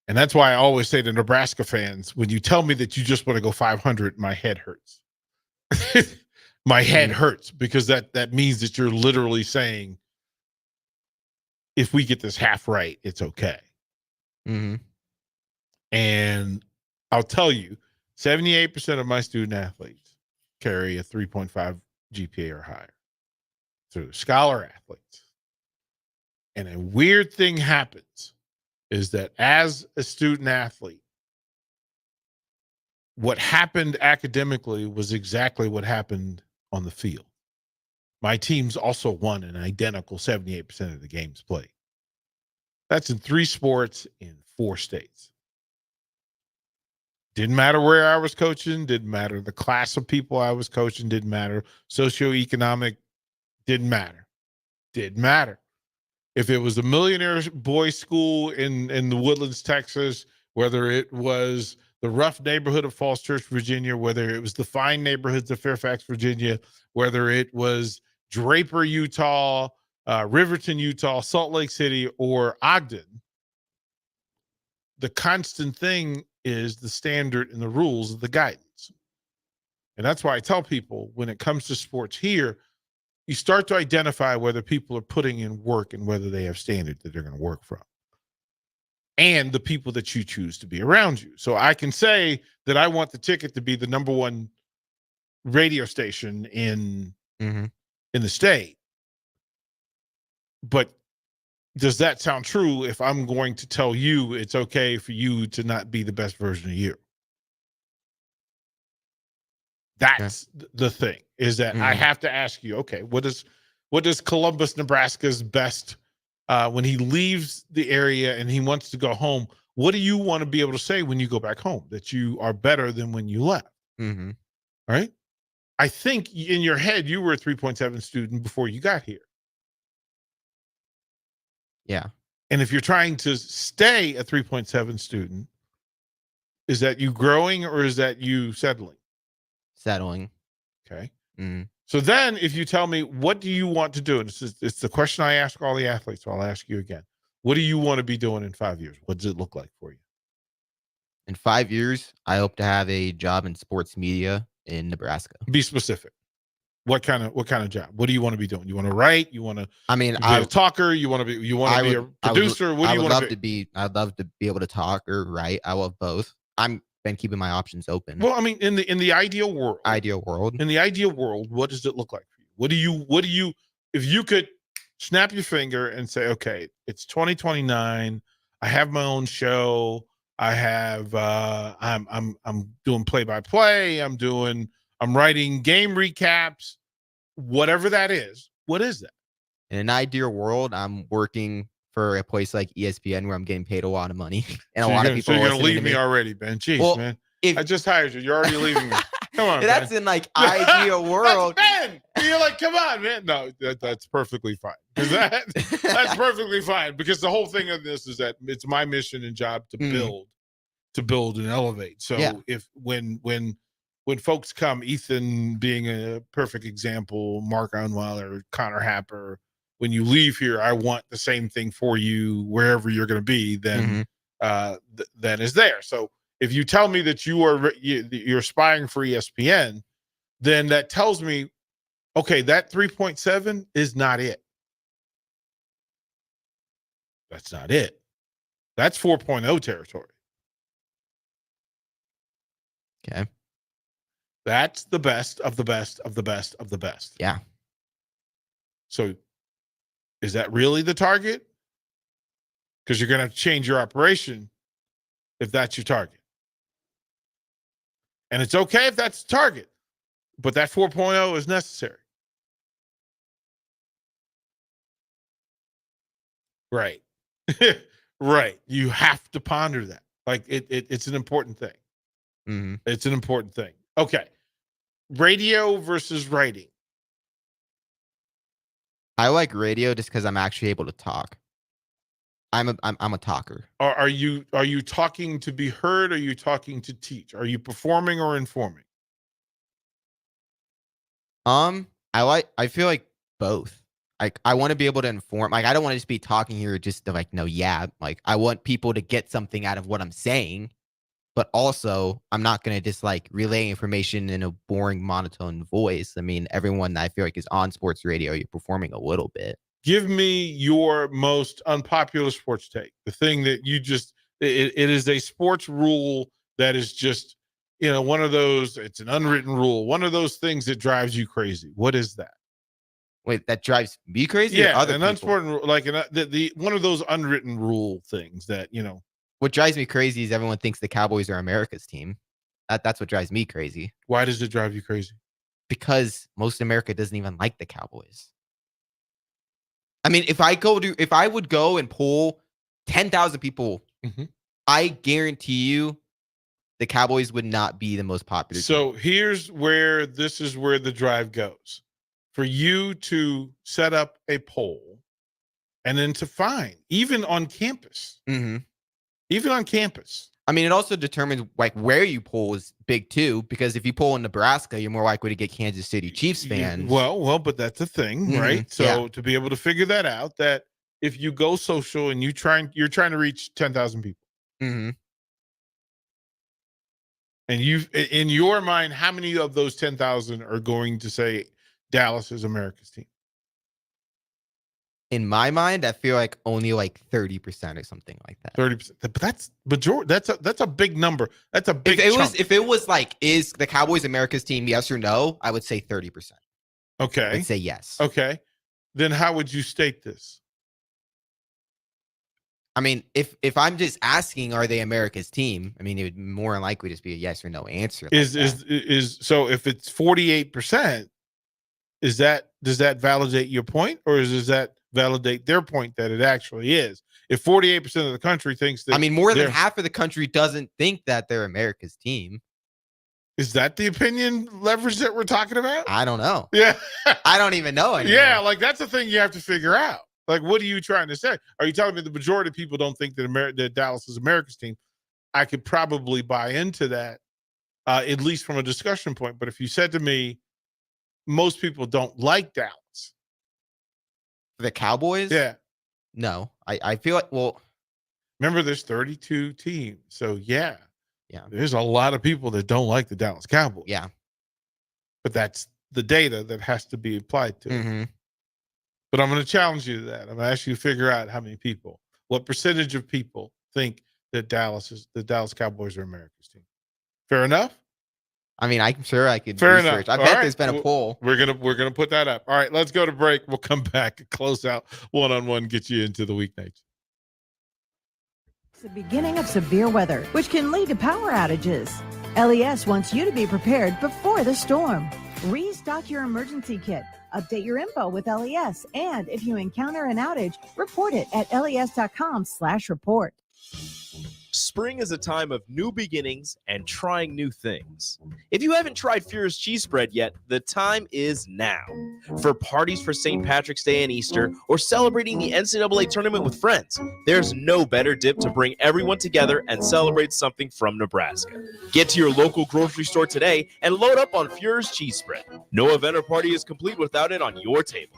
and that's why I always say to Nebraska fans, when you tell me that you just want to go 500, my head hurts. My head hurts, because that means that you're literally saying, if we get this half right, it's okay. Mm-hmm. And I'll tell you, 78% of my student athletes carry a 3.5 GPA or higher. So they're scholar athletes. And a weird thing happens is that as a student athlete, what happened academically was exactly what happened on the field. My teams also won an identical 78% of the games played. That's in 3 sports in 4 states. Didn't matter where I was coaching, didn't matter the class of people I was coaching, didn't matter. Socioeconomic, didn't matter. Didn't matter. If it was a millionaire boys' school in the Woodlands, Texas, whether it was the rough neighborhood of Falls Church, Virginia, whether it was the fine neighborhoods of Fairfax, Virginia, whether it was Draper, Utah, Riverton, Utah, Salt Lake City, or Ogden, the constant thing is the standard and the rules of the guidance. And that's why I tell people when it comes to sports here, you start to identify whether people are putting in work and whether they have standards that they're going to work from. And the people that you choose to be around you. So I can say that I want the ticket to be the number one radio station in the state. But does that sound true if I'm going to tell you it's okay for you to not be the best version of you? That's the thing, is that I have to ask you, okay, what does Columbus, Nebraska's best when he leaves the area and he wants to go home, what do you want to be able to say when you go back home that you are better than when you left? Right? I think in your head, you were a 3.7 student before you got here. Yeah. And if you're trying to stay a 3.7 student, is that you growing or is that you settling? Settling. Okay. So then if you tell me, what do you want to do? And it's the question I ask all the athletes. So I'll ask you again. What do you want to be doing in 5 years? What does it look like for you? In 5 years, I hope to have a job in sports media in Nebraska. Be specific. What kind of job? What do you want to be doing? You want to write? You want to? I mean, be a talker. You want to be a producer? What do you want to be? I'd love to be able to talk or write. I love both. I'm been keeping my options open. Well, I mean, in the ideal world, in the ideal world, what does it look like for you? What do you? If you could snap your finger and say, okay, it's 2029. I have my own show. I have. I'm doing play-by-play. I'm writing game recaps, whatever that is. What is that? In an ideal world, I'm working for a place like ESPN where I'm getting paid a lot of money. And So a lot you're of people gonna are listening leave to me already, Ben. Jeez, man. I just hired you. You're already leaving me. Come on, That's man. in like ideal world. That's Ben. You're like, come on, man. No, that's perfectly fine. That's perfectly fine, because the whole thing of this is that it's my mission and job to build and elevate. So if when folks come, Ethan being a perfect example, Mark Unweiler, Connor Happer, when you leave here, I want the same thing for you wherever you're going to be, then that is there. So if you tell me that you're aspiring for ESPN, then that tells me, okay, that 3.7 is not it. That's not it. That's 4.0 territory. Okay. That's the best of the best of the best of the best. Yeah. So is that really the target? Because you're going to have to change your operation if that's your target. And it's okay if that's the target, but that 4.0 is necessary. Right. Right. You have to ponder that. Like it's an important thing. It's an important thing. Okay. Radio versus writing. I like radio just because I'm actually able to talk. I'm a talker. Are you talking to be heard? Or are you talking to teach? Are you performing or informing? I feel like both. Like I want to be able to inform. Like I don't want to just be talking here just to like like I want people to get something out of what I'm saying, but also I'm not going to just like relay information in a boring monotone voice. I mean, everyone that I feel like is on sports radio, you're performing a little bit. Give me your most unpopular sports take. The thing that you just it is a sports rule that is just, one of those, it's an unwritten rule, one of those things that drives you crazy. What is that? Wait, that drives me crazy? Yeah, an unsporting rule, like the one of those unwritten rule things that, What drives me crazy is everyone thinks the Cowboys are America's team. That's what drives me crazy. Why does it drive you crazy? Because most of America doesn't even like the Cowboys. I mean, if I would go and poll 10,000 people, I guarantee you the Cowboys would not be the most popular. So this is where the drive goes. For you to set up a poll and then to find, even on campus. Mm-hmm. Even on campus. I mean, it also determines like where you poll is big too, because if you poll in Nebraska, you're more likely to get Kansas City Chiefs fans. Well, but that's the thing, right? So to be able to figure that out, that if you go social and you're trying to reach 10,000 people, mm-hmm. and in your mind, how many of those 10,000 are going to say Dallas is America's team? In my mind, I feel like only like 30% or something like that. 30%, but that's majority. That's a big number. That's a big. If it was like, is the Cowboys America's team? Yes or no? I would say 30%. Okay, I'd say yes. Okay, then how would you state this? I mean, if I'm just asking, are they America's team? I mean, it would more likely just be a yes or no answer. So if it's 48%, does that validate your point, or does that validate their point that it actually is? If 48% of the country thinks that, I mean, more than half of the country doesn't think that they're America's team. Is that the opinion leverage that we're talking about? I don't know. Yeah. I don't even know anymore. Yeah, like that's the thing you have to figure out. Like, what are you trying to say? Are you telling me the majority of people don't think that Dallas is America's team? I could probably buy into that, at least from a discussion point. But if you said to me, most people don't like Dallas. The Cowboys? Yeah. No. I feel like, well, remember there's 32 teams. So yeah. Yeah. There's a lot of people that don't like the Dallas Cowboys. Yeah. But that's the data that has to be applied to. Mm-hmm. But I'm going to challenge you to that. I'm going to ask you to figure out how many people, what percentage of people think that the Dallas Cowboys are America's team. Fair enough? I mean, I'm sure I could Fair research. enough. I bet there's been a poll. We're gonna put that up. All right, let's go to break. We'll come back and close out one-on-one, get you into the weeknights. It's the beginning of severe weather, which can lead to power outages. LES wants you to be prepared before the storm. Restock your emergency kit. Update your info with LES. And if you encounter an outage, report it at les.com/report. Spring is a time of new beginnings and trying new things. If you haven't tried Furious Cheese Spread yet, the time is now. For parties for St. Patrick's Day and Easter, or celebrating the NCAA tournament with friends, there's no better dip to bring everyone together and celebrate something from Nebraska. Get to your local grocery store today and load up on Furious Cheese Spread. No event or party is complete without it on your table.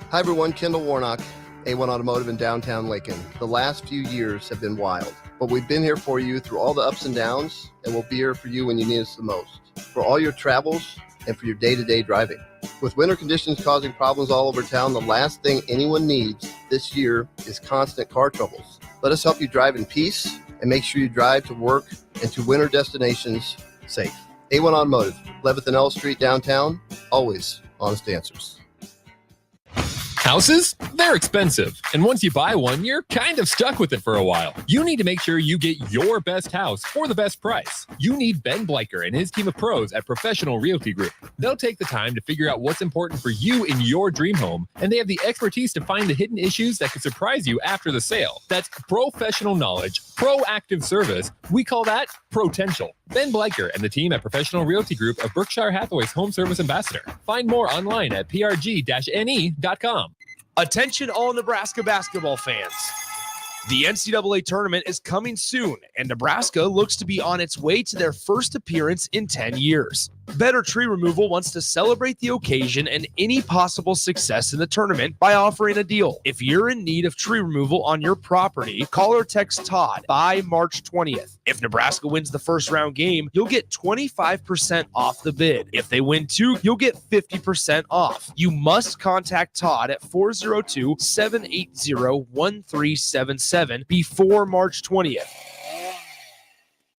Hi everyone, Kendall Warnock, A1 Automotive in downtown Lincoln. The last few years have been wild, but we've been here for you through all the ups and downs, and we'll be here for you when you need us the most, for all your travels and for your day-to-day driving. With winter conditions causing problems all over town, the last thing anyone needs this year is constant car troubles. Let us help you drive in peace and make sure you drive to work and to winter destinations safe. A1 Automotive, 11th and L Street downtown, always honest answers. Houses? They're expensive. And once you buy one, you're kind of stuck with it for a while. You need to make sure you get your best house for the best price. You need Ben Bleicher and his team of pros at Professional Realty Group. They'll take the time to figure out what's important for you in your dream home, and they have the expertise to find the hidden issues that could surprise you after the sale. That's professional knowledge, proactive service. We call that potential. Ben Bleicher and the team at Professional Realty Group of Berkshire Hathaway's home service ambassador. Find more online at prg-ne.com. Attention all Nebraska basketball fans. The NCAA tournament is coming soon, and Nebraska looks to be on its way to their first appearance in 10 years. Better Tree Removal wants to celebrate the occasion and any possible success in the tournament by offering a deal. If you're in need of tree removal on your property, call or text Todd by March 20th. If Nebraska wins the first round game, you'll get 25% off the bid. If they win two, you'll get 50% off. You must contact Todd at 402-780-1377 before March 20th.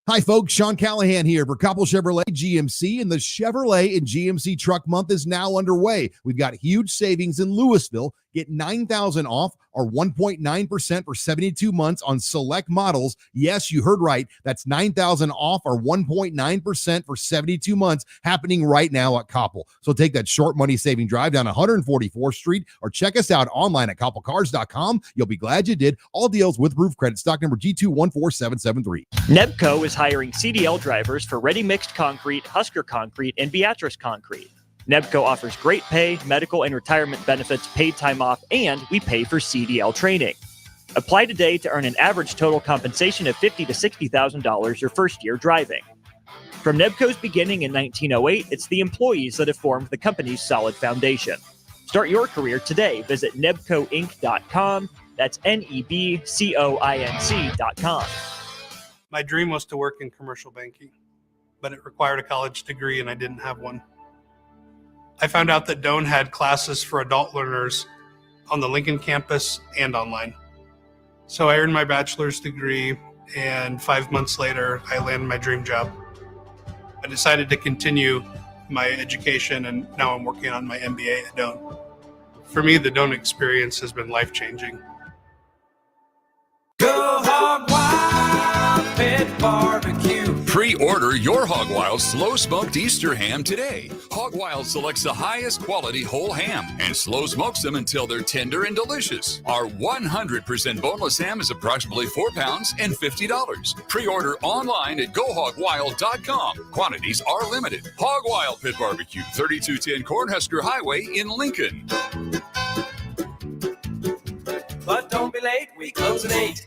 Hi, folks. Sean Callahan here for Coppell Chevrolet GMC, and the Chevrolet and GMC Truck Month is now underway. We've got huge savings in Louisville. Get $9,000 off or 1.9% for 72 months on select models. Yes, you heard right. That's $9,000 off or 1.9% for 72 months happening right now at Koppel. So take that short money saving drive down 144th Street or check us out online at koppelcars.com. You'll be glad you did. All deals with roof credit. Stock number G214773. Nebco is hiring CDL drivers for ready mixed concrete, Husker Concrete, and Beatrice Concrete. Nebco offers great pay, medical and retirement benefits, paid time off, and we pay for CDL training. Apply today to earn an average total compensation of $50,000 to $60,000 your first year driving. From Nebco's beginning in 1908, it's the employees that have formed the company's solid foundation. Start your career today. Visit nebcoinc.com. That's NEBCOINC.com. My dream was to work in commercial banking, but it required a college degree and I didn't have one. I found out that Doane had classes for adult learners on the Lincoln campus and online. So I earned my bachelor's degree, and 5 months later, I landed my dream job. I decided to continue my education, and now I'm working on my MBA at Doane. For me, the Doane experience has been life-changing. Go Hog Wild Pit Barbecue. Pre-order your Hog Wild slow smoked Easter ham today. Hog Wild selects the highest quality whole ham and slow smokes them until they're tender and delicious. Our 100% boneless ham is approximately 4 pounds and $50. Pre-order online at GoHogWild.com. Quantities are limited. Hog Wild Pit Barbecue, 3210 Cornhusker Highway in Lincoln. But don't be late, we close at 8.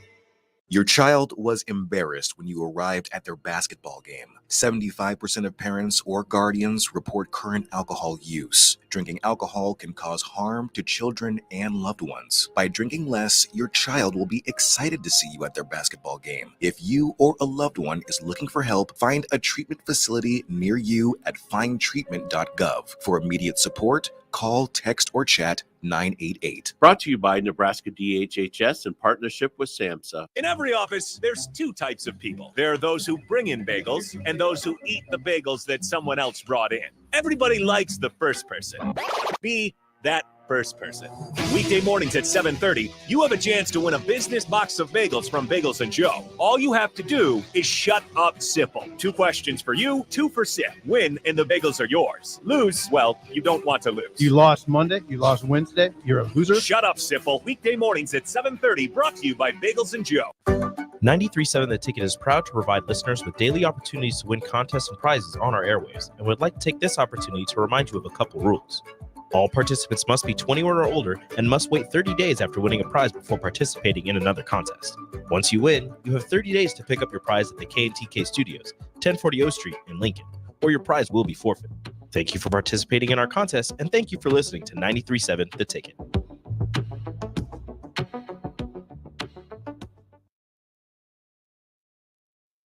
Your child was embarrassed when you arrived at their basketball game. 75% of parents or guardians report current alcohol use. Drinking alcohol can cause harm to children and loved ones. By drinking less, your child will be excited to see you at their basketball game. If you or a loved one is looking for help, find a treatment facility near you at findtreatment.gov. For immediate support, call, text, or chat 988. Brought to you by Nebraska DHHS in partnership with SAMHSA. In every office, there's two types of people. There are those who bring in bagels and those who eat the bagels that someone else brought in. Everybody likes the first person. Be that first person. Weekday mornings at 7:30, you have a chance to win a business box of bagels from Bagels and Joe. All you have to do is shut up, Sipple. 2 questions for you, 2 for Sip. Win, and the bagels are yours. Lose, well, you don't want to lose. You lost Monday, you lost Wednesday, you're a loser. Shut up, Sipple. Weekday mornings at 7:30, brought to you by Bagels and Joe. 93.7 The Ticket is proud to provide listeners with daily opportunities to win contests and prizes on our airwaves, and would like to take this opportunity to remind you of a couple rules. All participants must be 21 or older and must wait 30 days after winning a prize before participating in another contest. Once you win, you have 30 days to pick up your prize at the K&TK Studios, 1040 O Street in Lincoln, or your prize will be forfeited. Thank you for participating in our contest, and thank you for listening to 93.7 The Ticket.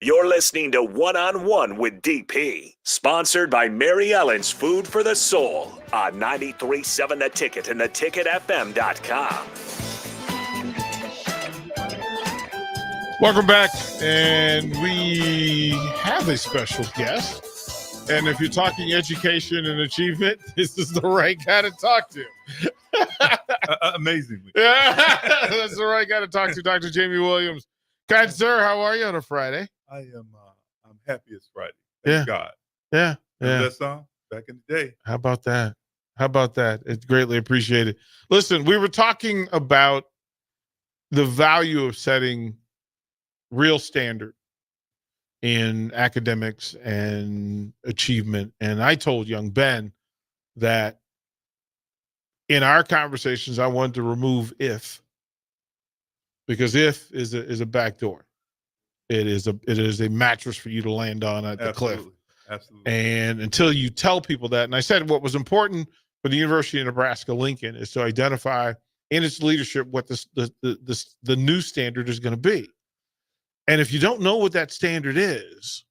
You're listening to One-on-One with DP, sponsored by Mary Ellen's Food for the Soul on 93.7 The Ticket and theticketfm.com. Welcome back, and we have a special guest. And if you're talking education and achievement, this is the right guy to talk to. Amazingly. That's the right guy to talk to, Dr. Jamie Williams. Kind sir, how are you on a Friday? I am I'm happy it's Friday. Thank God. Yeah. Remember that song back in the day? How about that? How about that? It's greatly appreciated. Listen, we were talking about the value of setting real standard in academics and achievement. And I told young Ben that in our conversations, I wanted to remove if, because if is a back door. It is a mattress for you to land on at the cliff. Absolutely. And until you tell people that, and I said what was important for the University of Nebraska Lincoln is to identify in its leadership what the new standard is going to be. And if you don't know what that standard is,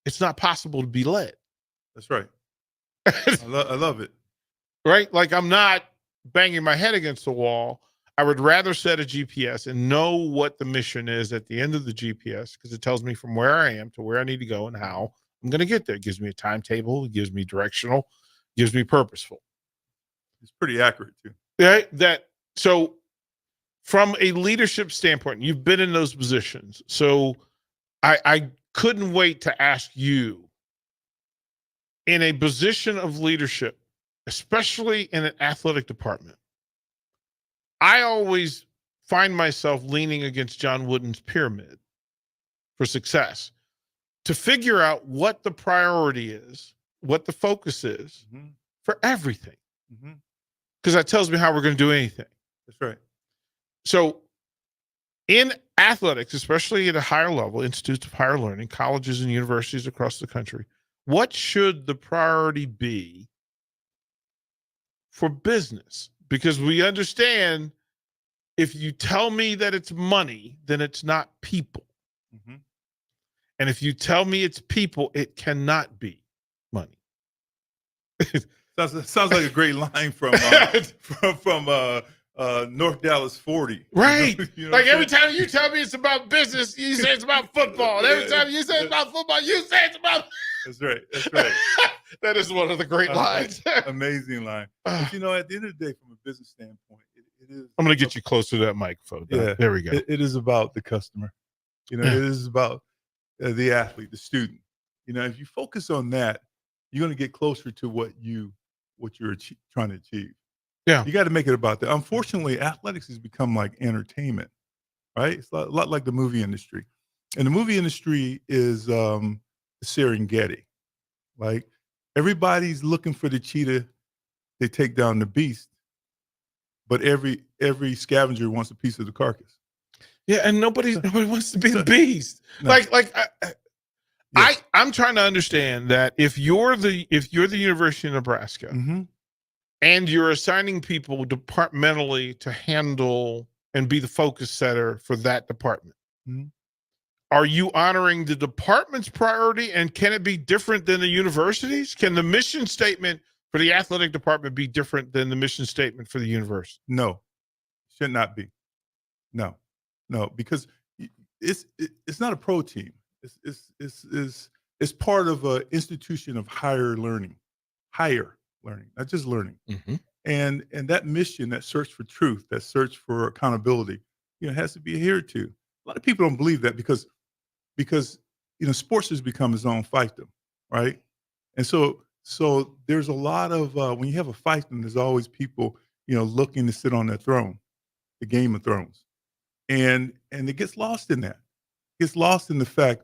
it's not possible to be led. That's right. I love it. Right? Like I'm not banging my head against the wall. I would rather set a GPS and know what the mission is at the end of the GPS because it tells me from where I am to where I need to go and how I'm going to get there. It gives me a timetable. It gives me directional. It gives me purposeful. It's pretty accurate too. Right? That So from a leadership standpoint, you've been in those positions. So I couldn't wait to ask you, in a position of leadership, especially in an athletic department, I always find myself leaning against John Wooden's pyramid for success to figure out what the priority is, what the focus is for everything. Because that tells me how we're going to do anything. That's right. So in athletics, especially at a higher level, institutes of higher learning, colleges and universities across the country, what should the priority be for business? Because we understand if you tell me that it's money, then it's not people. And if you tell me it's people, it cannot be money. Sounds like a great line from North Dallas 40. Right. You know Like what I'm every saying? time you tell me it's about business, you say it's about football. And every time you say it's about football, you say it's about. That's right. That's right. That is one of the great lines. Amazing line. But you know, at the end of the day, from a business standpoint, it is. I'm going to get you closer to that microphone. Yeah, There we go. It is about the customer. You know, Yeah. it is about the athlete, the student. You know, if you focus on that, you're going to get closer to what you're trying to achieve. Yeah, you got to make it about that. Unfortunately, athletics has become like entertainment, right? It's a lot like the movie industry, and the movie industry is Serengeti. Like everybody's looking for the cheetah, they take down the beast, but every scavenger wants a piece of the carcass. Yeah, and nobody wants to be the beast. No. I'm trying to understand that if you're the University of Nebraska and you're assigning people departmentally to handle and be the focus setter for that department, are you honoring the department's priority, and can it be different than the university's? Can the mission statement for the athletic department be different than the mission statement for the university? No, should not be. No, because it's not a pro team. It's part of an institution of higher learning, not just learning. And that mission, that search for truth, that search for accountability, has to be adhered to. A lot of people don't believe that because sports has become its own fiefdom, right? And so there's a lot of when you have a fiefdom, there's always people looking to sit on that throne, the Game of Thrones, and it gets lost in that. It gets lost in the fact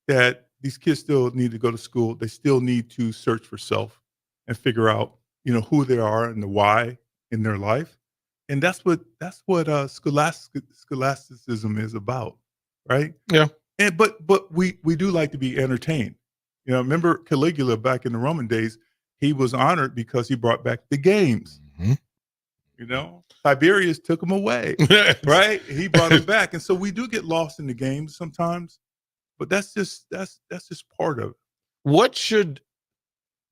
that these kids still need to go to school. They still need to search for self and figure out who they are and the why in their life, and that's what scholasticism is about, right? Yeah. And but we do like to be entertained. Remember Caligula back in the Roman days? He was honored because he brought back the games. Tiberius took him away, right? He brought him back, and so we do get lost in the games sometimes. But that's just part of it. What should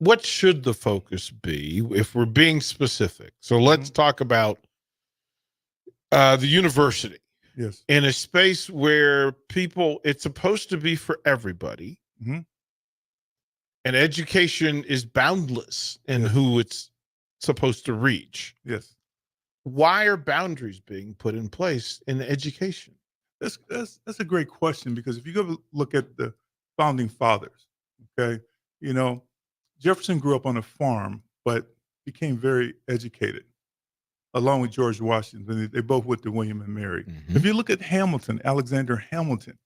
the focus be if we're being specific? So let's talk about the university. Yes. In a space where it's supposed to be for everybody, and education is boundless in who it's supposed to reach. Yes. Why are boundaries being put in place in education? That's a great question, because if you go look at the founding fathers, okay, Jefferson grew up on a farm, but became very educated, along with George Washington. They both went to William and Mary. If you look at Hamilton, Alexander Hamilton,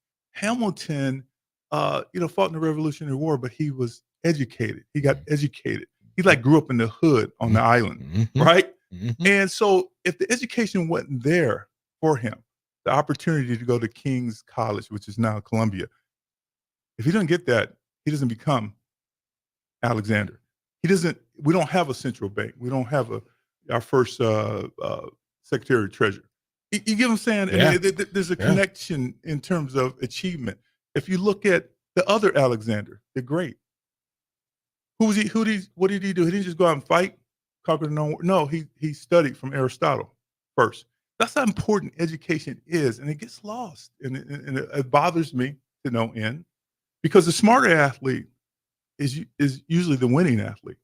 fought in the Revolutionary War, but he was educated. He got educated. He grew up in the hood on the island, right? And so if the education wasn't there for him, the opportunity to go to King's College, which is now Columbia, if he doesn't get that, he doesn't become Alexander. We don't have a central bank. We don't have our first Secretary of Treasury. You get what I'm saying? Yeah. I mean, there's a connection in terms of achievement. If you look at the other Alexander, the Great, what did he do? He didn't just go out and fight, conquer the known world. No, he studied from Aristotle first. That's how important education is, and it gets lost, and it bothers me to no end, because the smarter athlete is usually the winning athlete.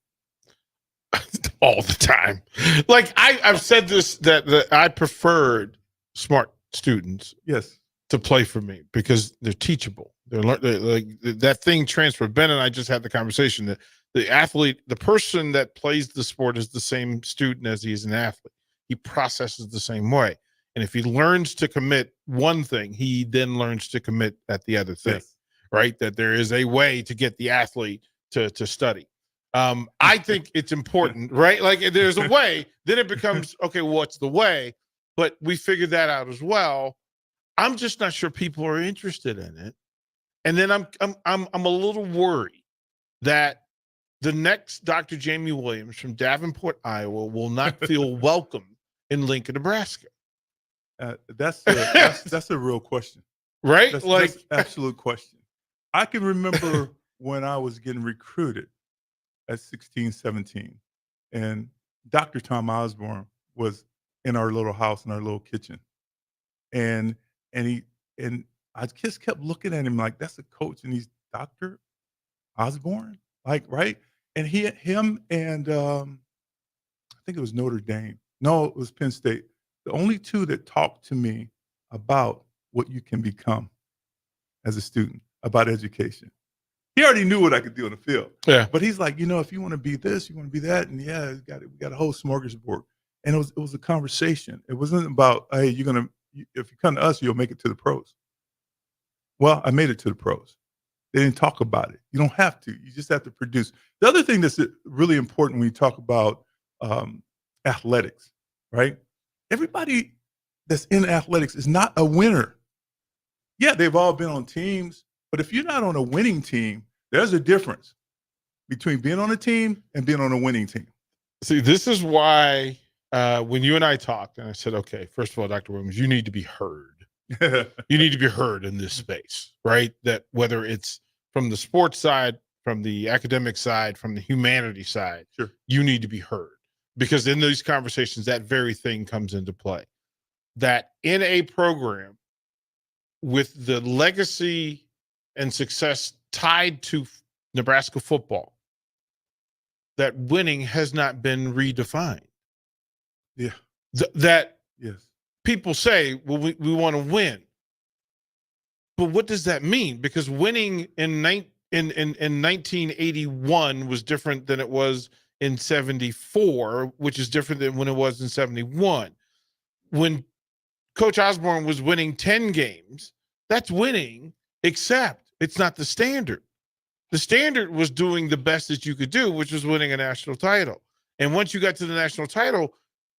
all the time. Like I've said this that I preferred smart students Yes. to play for me because they're teachable. They're like that thing transfer. Ben and I just had the conversation that the athlete, the person that plays the sport is the same student as he is an athlete. He processes the same way. And if he learns to commit one thing, he then learns to commit at the other thing, Yes. right? That there is a way to get the athlete to study. I think it's important, right? Like there's a way, then it becomes, okay, what's the way? But we figured that out as well. I'm just not sure people are interested in it. And then I'm a little worried that the next Dr. Jamie Williams from Davenport, Iowa will not feel welcome in Lincoln, Nebraska. That's a real question, right? That's absolute question. I can remember when I was getting recruited at 16, 17, and Dr. Tom Osborne was in our little house in our little kitchen, and I just kept looking at him like, that's a coach, and he's Dr. Osborne, like, right? And him and I think it was Notre Dame. No, it was Penn State. The only two that talked to me about what you can become as a student, about education. He already knew what I could do on the field. Yeah. But he's like, if you want to be this, you want to be that, and yeah, we got a whole smorgasbord. And it was a conversation. It wasn't about, hey, if you come to us, you'll make it to the pros. Well, I made it to the pros. They didn't talk about it. You don't have to. You just have to produce. The other thing that's really important when you talk about athletics, right? Everybody that's in athletics is not a winner. Yeah, they've all been on teams, but if you're not on a winning team, there's a difference between being on a team and being on a winning team. See, this is why when you and I talked, and I said, okay, first of all, Dr. Williams, you need to be heard. You need to be heard in this space, right? That whether it's from the sports side, from the academic side, from the humanity side, sure, you need to be heard. Because in these conversations, that very thing comes into play. That in a program with the legacy and success tied to Nebraska football, that winning has not been redefined. Yeah. That yes, people say, well, we want to win. But what does that mean? Because winning in 1981 was different than it was in 74, which is different than when it was in 71. When Coach Osborne was winning 10 games, that's winning, except it's not the standard. The standard was doing the best that you could do, which was winning a national title. And once you got to the national title,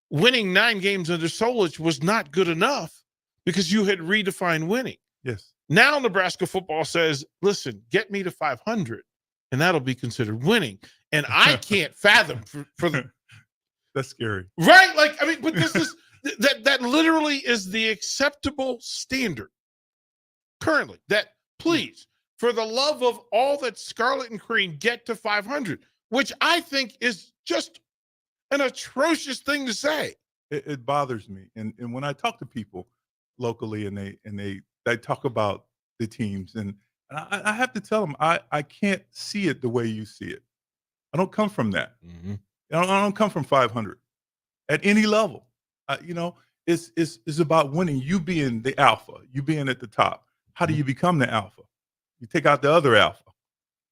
winning 9 games under Solich was not good enough because you had redefined winning. Yes. Now Nebraska football says, listen, get me to 500, and that'll be considered winning. And I can't fathom for the that's scary, right? Like, I mean, but this is that literally is the acceptable standard currently. That please, for the love of all that Scarlet and Cream, get to 500, which I think is just an atrocious thing to say. It bothers me, and when I talk to people locally, and they talk about the teams, and I have to tell them I can't see it the way you see it. I don't come from that. Mm-hmm. I don't come from 500 at any level. It's about winning. You being the alpha, you being at the top. How do you become the alpha? You take out the other alpha,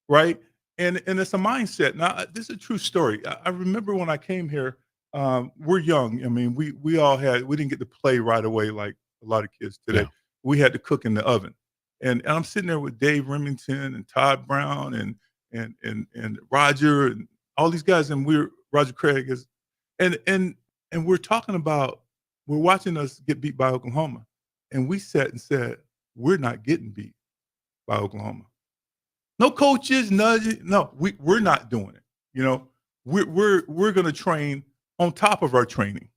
right? And it's a mindset. Now, this is a true story. I remember when I came here. We're young. I mean, we didn't get to play right away like a lot of kids today. Yeah. We had to cook in the oven, and I'm sitting there with Dave Remington and Todd Brown and Roger and all these guys, and Roger Craig is, and we're talking about, we're watching us get beat by Oklahoma, and we sat and said, we're not getting beat by Oklahoma. No coaches, no, we're not doing it. We're going to train on top of our training,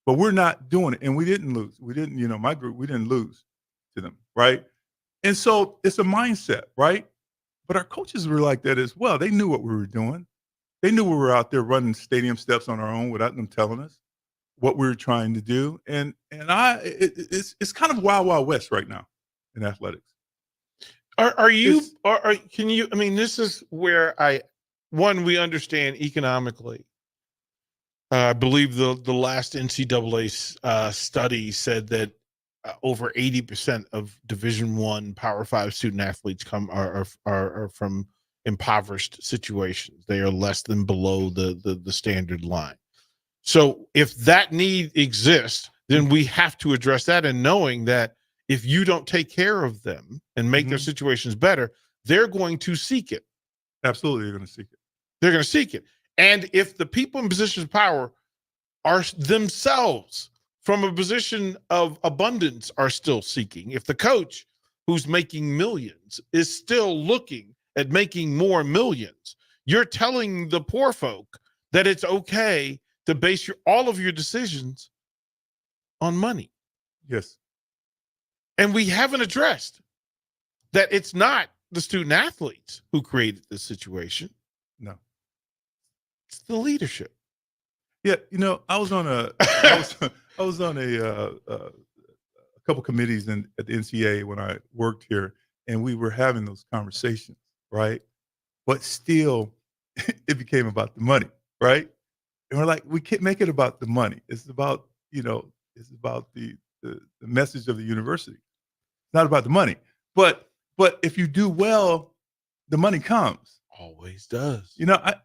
but we're not doing it, and we didn't lose. We didn't, my group, we didn't lose to them, right? And so it's a mindset, right? But our coaches were like that as well. They knew what we were doing. They knew we were out there running stadium steps on our own without them telling us what we were trying to do. And it's kind of wild, wild west right now in athletics. Can you, I mean, this is where we understand economically I believe the last NCAA study said that over 80% of Division I Power 5 student athletes are from impoverished situations. They are less than below the standard line. So if that need exists, then we have to address that, and knowing that if you don't take care of them and make their situations better, they're going to seek it. Absolutely, they're going to seek it. They're going to seek it. And if the people in positions of power are themselves from a position of abundance are still seeking, if the coach who's making millions is still looking at making more millions, you're telling the poor folk that it's okay to base all of your decisions on money. Yes. And we haven't addressed that it's not the student athletes who created this situation. No. It's the leadership. Yeah, I was on a couple committees at the NCAA when I worked here, and we were having those conversations, right? But still, it became about the money, right? And we're like, we can't make it about the money. It's about, it's about the message of the university. It's not about the money. But if you do well, the money comes. Always does.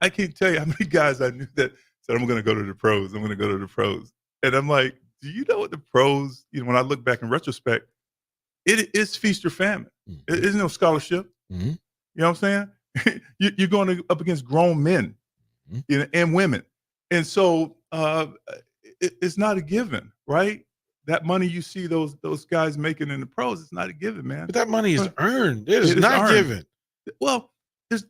I can't tell you how many guys I knew that said, I'm going to go to the pros. I'm going to go to the pros. And I'm like, do you know what the pros, when I look back in retrospect, it is feast or famine. It isn't no scholarship. You know what I'm saying? You're going up against grown men and women. And so it's not a given, right? That money you see those guys making in the pros, it's not a given, man. But that money is earned. It is not given. Well,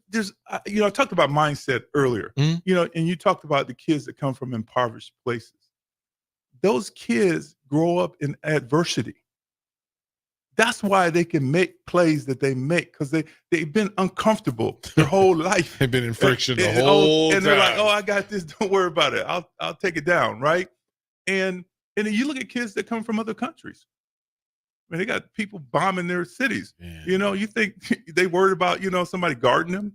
there's I talked about mindset earlier, and you talked about the kids that come from impoverished places. Those kids grow up in adversity. That's why they can make plays that they make, because they've been uncomfortable their whole life. They've been in friction the whole time. And they're like, oh, I got this. Don't worry about it. I'll take it down, right? And then you look at kids that come from other countries. I mean, they got people bombing their cities. Yeah. You think they worried about, somebody guarding them?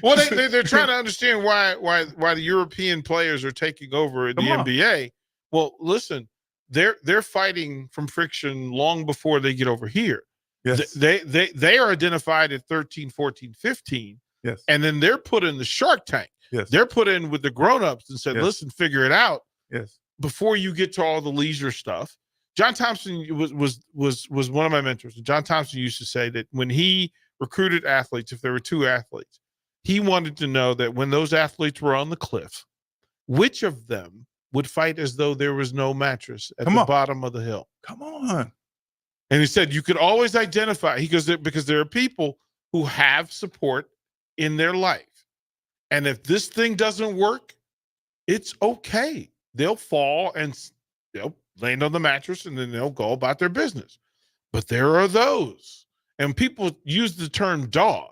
Well, they're trying to understand why the European players are taking over in the NBA. Well, listen, they're fighting from friction long before they get over here. Yes. They are identified at 13, 14, 15. Yes. And then they're put in the Shark Tank. Yes. They're put in with the grown-ups and said, listen, figure it out. Yes. Before you get to all the leisure stuff. John Thompson was one of my mentors. John Thompson used to say that when he recruited athletes, if there were two athletes, he wanted to know that when those athletes were on the cliff, which of them would fight as though there was no mattress at the bottom of the hill. Come on. And he said, you could always identify. He goes, because there are people who have support in their life. And if this thing doesn't work, it's okay. They'll fall and they'll land on the mattress and then they'll go about their business. But there are those, and people use the term dog,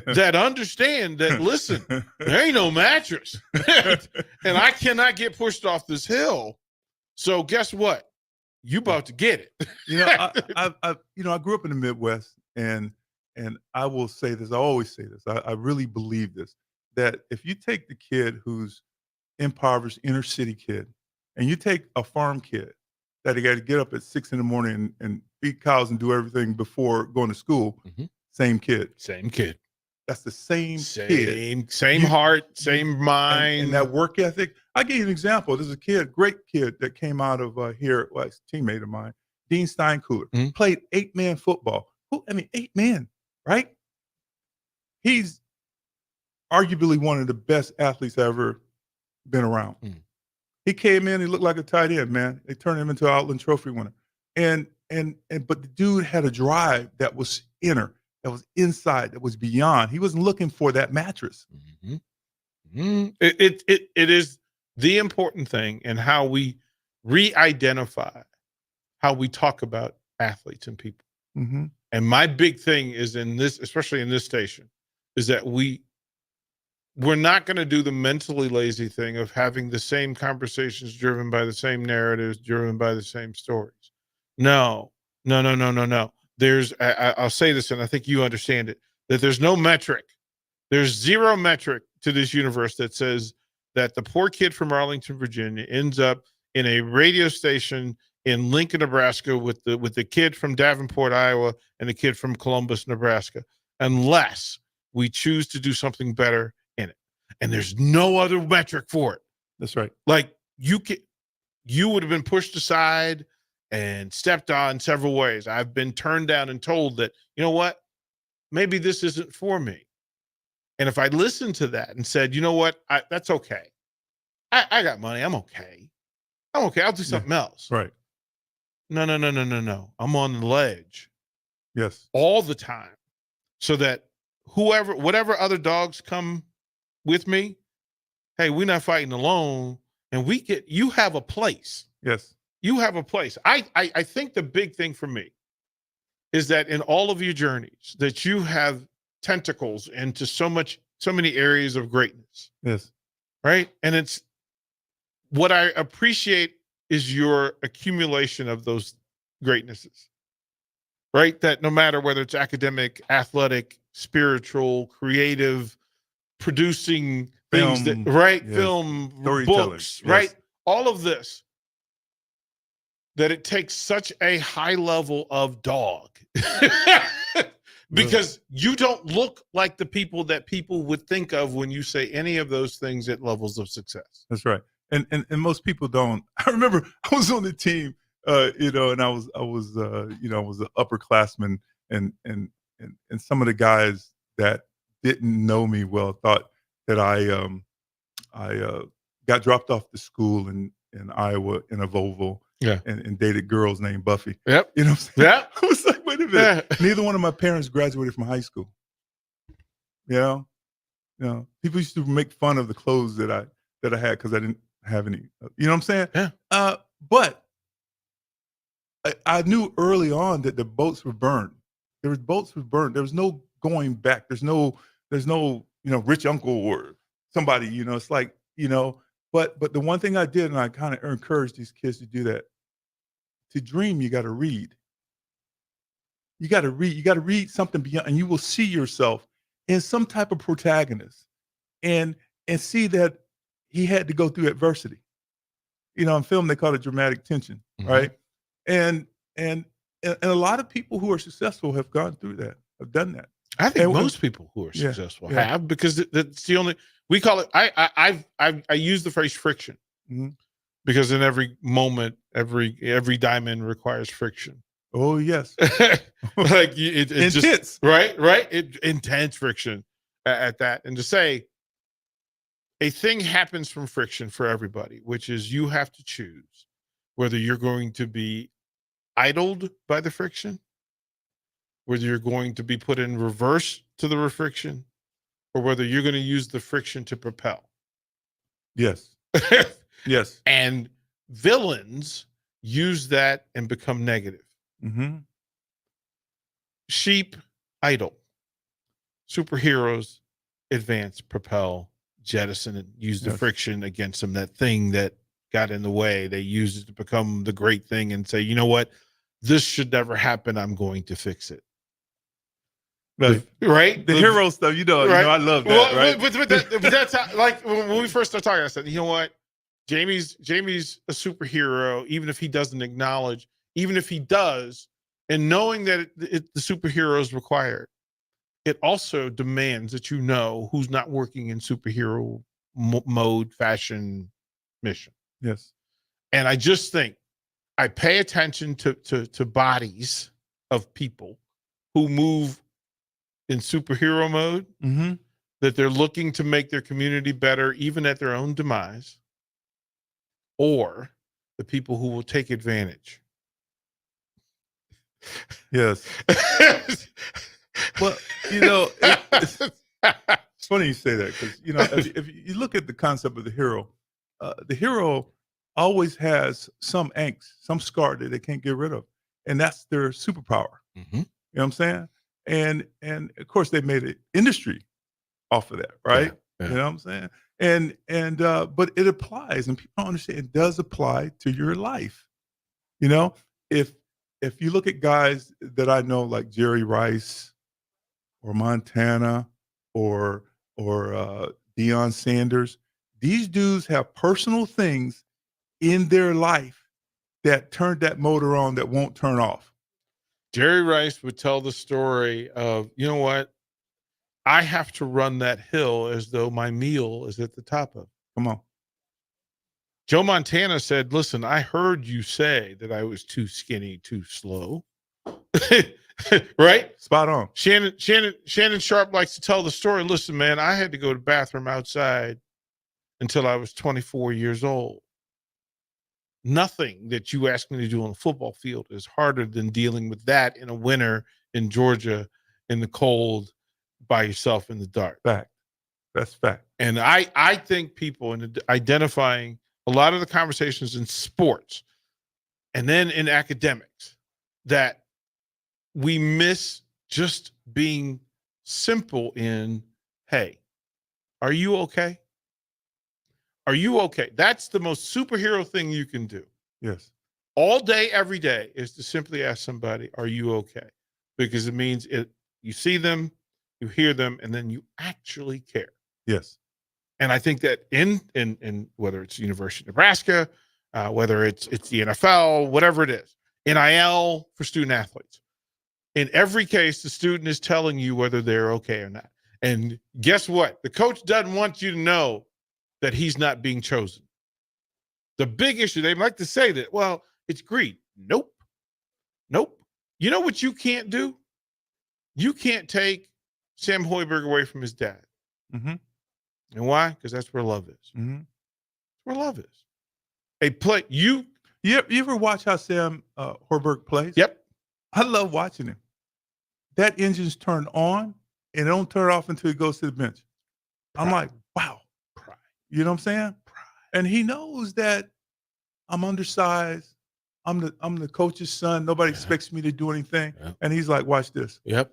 that understand that, listen, there ain't no mattress and I cannot get pushed off this hill. So guess what? You about to get it. I grew up in the Midwest, and I will say this. I always say this. I really believe this, that if you take the kid who's impoverished inner city kid, and you take a farm kid that he got to get up at 6 a.m. and feed cows and do everything before going to school, same kid. That's the same kid. Same heart, same mind. And that work ethic. I'll give you an example. There's a kid, great kid that came out of here, he's a teammate of mine, Dean Steinkooler, played 8-man football. 8 men, right? He's arguably one of the best athletes I've ever been around. He came in, he looked like a tight end, man. They turned him into an Outland Trophy winner. But the dude had a drive that was inner, that was inside, that was beyond. He wasn't looking for that mattress. It is the important thing in how we re-identify how we talk about athletes and people. And my big thing is in this, especially in this station, is that we're not going to do the mentally lazy thing of having the same conversations driven by the same narratives, driven by the same stories. No. I'll say this, and I think you understand it, that there's no metric. There's zero metric to this universe that says that the poor kid from Arlington, Virginia ends up in a radio station in Lincoln, Nebraska with the kid from Davenport, Iowa, and the kid from Columbus, Nebraska, unless we choose to do something better in it. And there's no other metric for it. That's right. Like you would have been pushed aside and stepped on several ways. I've been turned down and told that, you know what, maybe this isn't for me. And if I listened to that and said, you know what, that's okay. I got money. I'm okay. I'll do something else. Right. No. I'm on the ledge. Yes. All the time. So that whatever other dogs come with me, hey, we're not fighting alone. And you have a place. Yes. You have a place. I think the big thing for me is that in all of your journeys that you have tentacles into so many areas of greatness. Yes. Right. And it's what I appreciate is your accumulation of those greatnesses, right? That no matter whether it's academic, athletic, spiritual, creative, producing things Film, that, right? yes. Film, Storytelling, books, yes. right? All of this, that it takes such a high level of dog because you don't look like the people that people would think of when you say any of those things at levels of success. That's right. And most people don't. I remember I was on the team, and I was an upperclassman, and some of the guys that didn't know me well thought that I got dropped off to school in Iowa in a Volvo. Yeah. And dated girls named Buffy. Yep. You know what I'm saying? Yeah. I was like, wait a minute. Neither one of my parents graduated from high school. You know, people used to make fun of the clothes that I had because I didn't have any. You know what I'm saying? Yeah. But I knew early on that the boats were burned. There was no going back. There's no rich uncle or somebody. It's like But the one thing I did, and I kind of encourage these kids to do that. To dream, you got to read. You got to read. You got to read something beyond, and you will see yourself in some type of protagonist, and see that he had to go through adversity. In film they call it dramatic tension, right? And a lot of people who are successful have gone through that, have done that. I think most people who are successful have, because that's the only, we call it, I use the phrase friction, because in every moment, every diamond requires friction. Oh yes. Like it's intense. Just, right. Intense friction at that. And to say a thing happens from friction for everybody, which is you have to choose whether you're going to be idled by the friction, whether you're going to be put in reverse to the friction, or whether you're going to use the friction to propel. Yes. Yes. And villains use that and become negative. Mm-hmm. Sheep, idle. Superheroes, advance, propel, jettison, and use the friction against them. That thing that got in the way, they use it to become the great thing and say, you know what? This should never happen. I'm going to fix it. Right? The hero stuff, right? I love that, right? But that's how, like when we first started talking, I said, you know what? Jamie's a superhero, even if he doesn't acknowledge, even if he does, and knowing that the superhero is required, it also demands that you know who's not working in superhero mode, fashion, mission. Yes. And I just think I pay attention to bodies of people who move in superhero mode, that they're looking to make their community better, even at their own demise, or the people who will take advantage. Yes. Well, it's funny you say that, because if you look at the concept of the hero always has some angst, some scar that they can't get rid of, and that's their superpower. You know what I'm saying? And of course they made an industry off of that, right? Yeah. You know what I'm saying? And but it applies, and people don't understand it does apply to your life. If you look at guys that I know like Jerry Rice or Montana or Deion Sanders, These dudes have personal things in their life that turned that motor on that won't turn off. Jerry Rice would tell the story of, you know what? I have to run that hill as though my meal is at the top of it. Come on. Joe Montana said, listen, I heard you say that I was too skinny, too slow. Right? Spot on. Shannon Sharp likes to tell the story. Listen, man, I had to go to the bathroom outside until I was 24 years old. Nothing that you ask me to do on the football field is harder than dealing with that in a winter in Georgia in the cold by yourself in the dark. Fact. That's fact. And I think people in identifying a lot of the conversations in sports and then in academics that we miss just being simple in, hey, are you okay? Are you okay? That's the most superhero thing you can do. Yes. All day, every day is to simply ask somebody, are you okay? Because it means you see them, you hear them, and then you actually care. Yes. And I think that in whether it's University of Nebraska, whether it's the NFL, whatever it is, NIL for student athletes, in every case, the student is telling you whether they're okay or not. And guess what? The coach doesn't want you to know that he's not being chosen. The big issue, they like to say that, well, it's greed. Nope. You know what you can't do? You can't take Sam Hoiberg away from his dad. Mm-hmm. And why? Because that's where love is. Mm-hmm. Where love is. You ever watch how Sam Hoiberg plays? Yep. I love watching him. That engine's turned on and it don't turn off until he goes to the bench. I'm like, wow. Pride. You know what I'm saying? Pride. And he knows that I'm undersized. I'm the coach's son. Nobody expects me to do anything. Yep. And he's like, watch this. Yep.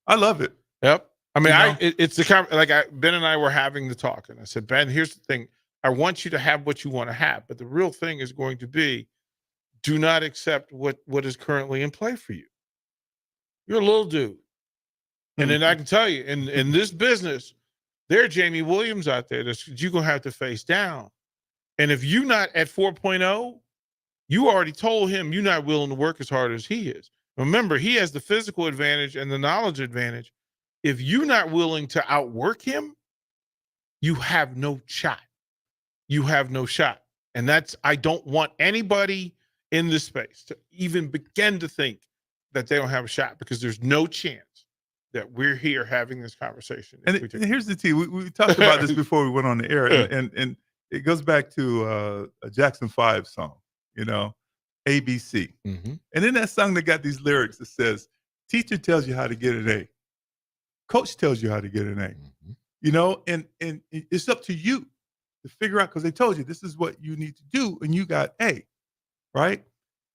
I love it. Yep. I mean, You know? it's the Ben and I were having the talk, and I said, Ben, here's the thing. I want you to have what you want to have, but the real thing is going to be, do not accept what is currently in play for you. You're a little dude. And then I can tell you, in this business, there are Jamie Williams out there that you're going to have to face down. And if you're not at 4.0, you already told him you're not willing to work as hard as he is. Remember, he has the physical advantage and the knowledge advantage. If you're not willing to outwork him, you have no shot. You have no shot. And I don't want anybody in this space to even begin to think that they don't have a shot, because there's no chance that we're here having this conversation. And here's the tea. We talked about this before we went on the air, and it goes back to a Jackson 5 song, ABC. Mm-hmm. And in that song, they got these lyrics that says, teacher tells you how to get an A. Coach tells you how to get an A. Mm-hmm. And it's up to you to figure out, because they told you this is what you need to do, and you got A, right?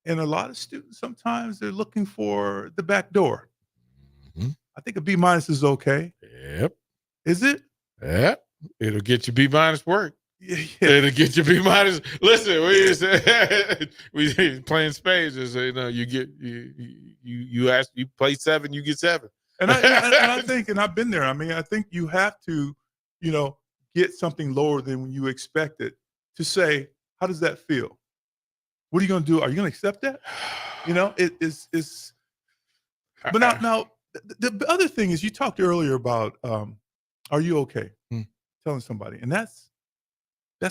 And a lot of students, sometimes they're looking for the back door. Mm-hmm. I think a B- is okay. Yep. Is it? Yep. It'll get you B- work. Yeah. It'll get you B-. Listen, we playing spades. You get you play 7, you get 7. And I think, and I've been there. I mean, I think you have to, get something lower than when you expected to say, how does that feel? What are you going to do? Are you going to accept that? It's. But now the other thing is, you talked earlier about, are you okay? Telling somebody, and that's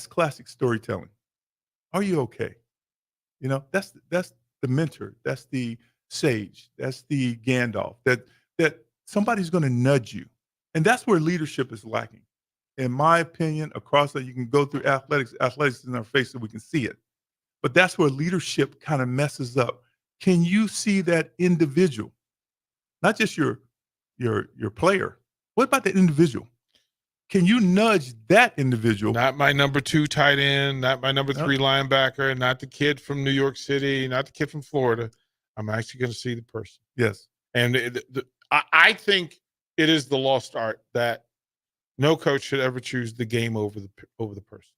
classic storytelling. Are you okay? That's the mentor. That's the sage. That's the Gandalf. That somebody's going to nudge you, and that's where leadership is lacking, in my opinion. Across that, you can go through athletics. Athletics is in our face, so we can see it. But that's where leadership kind of messes up. Can you see that individual, not just your player? What about the individual? Can you nudge that individual? Not my number 2 tight end, not my number 3 linebacker, not the kid from New York City, not the kid from Florida. I'm actually going to see the person. Yes. And I think it is the lost art that no coach should ever choose the game over the person.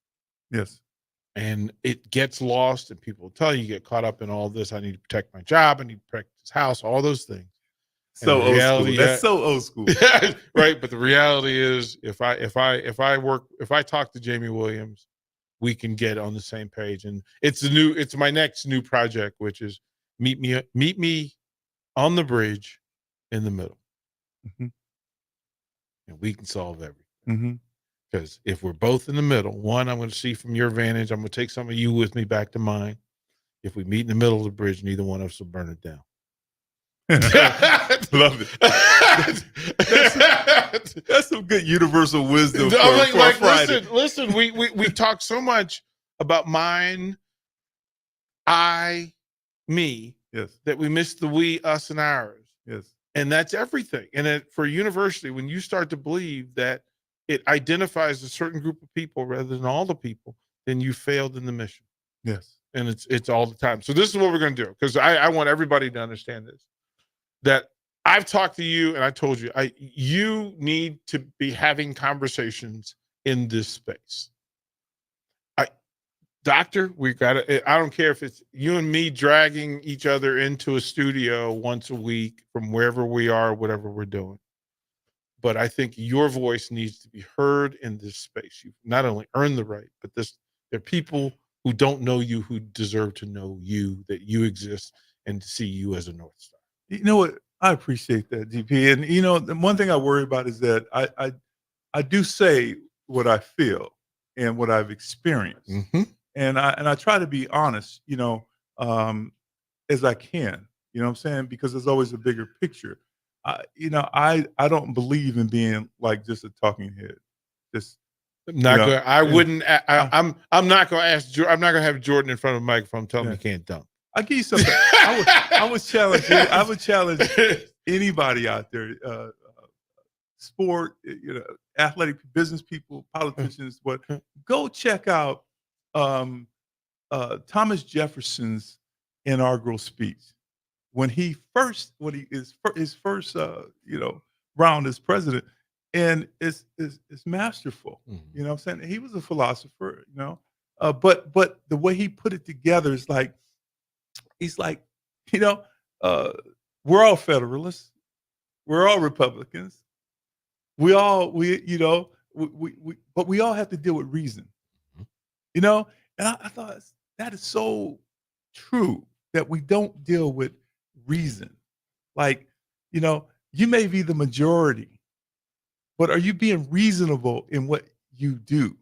Yes. And it gets lost, and people will tell you, get caught up in all this. I need to protect my job. I need to protect this house, all those things. So And the old school. reality- That's so old school. Right. But the reality is if I talk to Jamie Williams, we can get on the same page. And it's my next new project, which is meet me on the bridge in the middle. Mhm. And we can solve everything. Mhm. Because if we're both in the middle, one, I'm going to see from your vantage, I'm going to take some of you with me back to mine. If we meet in the middle of the bridge, neither one of us will burn it down. Love it. That's some good universal wisdom. For, I'm for a Friday. listen. We talk so much about mine, I, me, Yes. that we miss the we, us, and ours. Yes. And that's everything. And for university, when you start to believe that it identifies a certain group of people rather than all the people, then you failed in the mission. Yes. And it's all the time. So this is what we're going to do, because I want everybody to understand this, that I've talked to you and I told you, you need to be having conversations in this space. Doctor, we got to, I don't care if it's you and me dragging each other into a studio once a week from wherever we are, whatever we're doing. But I think your voice needs to be heard in this space. You've not only earned the right, but there are people who don't know you who deserve to know you, that you exist, and to see you as a North Star. You know what? I appreciate that, DP. And you know, the one thing I worry about is that I do say what I feel and what I've experienced. Mm-hmm. And I try to be honest, you know, as I can, you know what I'm saying? Because there's always a bigger picture. I don't believe in being like just a talking head. Just Not you know, good. I and wouldn't. I'm not going to ask. I'm not going to have Jordan in front of a microphone telling him he can't dunk. I'll give you something. I would challenge anybody out there, sport, you know, athletic, business people, politicians. What? Go check out Thomas Jefferson's inaugural speech when his first round as president, and it's masterful. You know what I'm saying? He was a philosopher, you know, but the way he put it together is like, he's like, you know, we're all Federalists, we're all Republicans, we but we all have to deal with reason, you know. And I thought that is so true, that we don't deal with reason. Like, you know, you may be the majority, but are you being reasonable in what you do?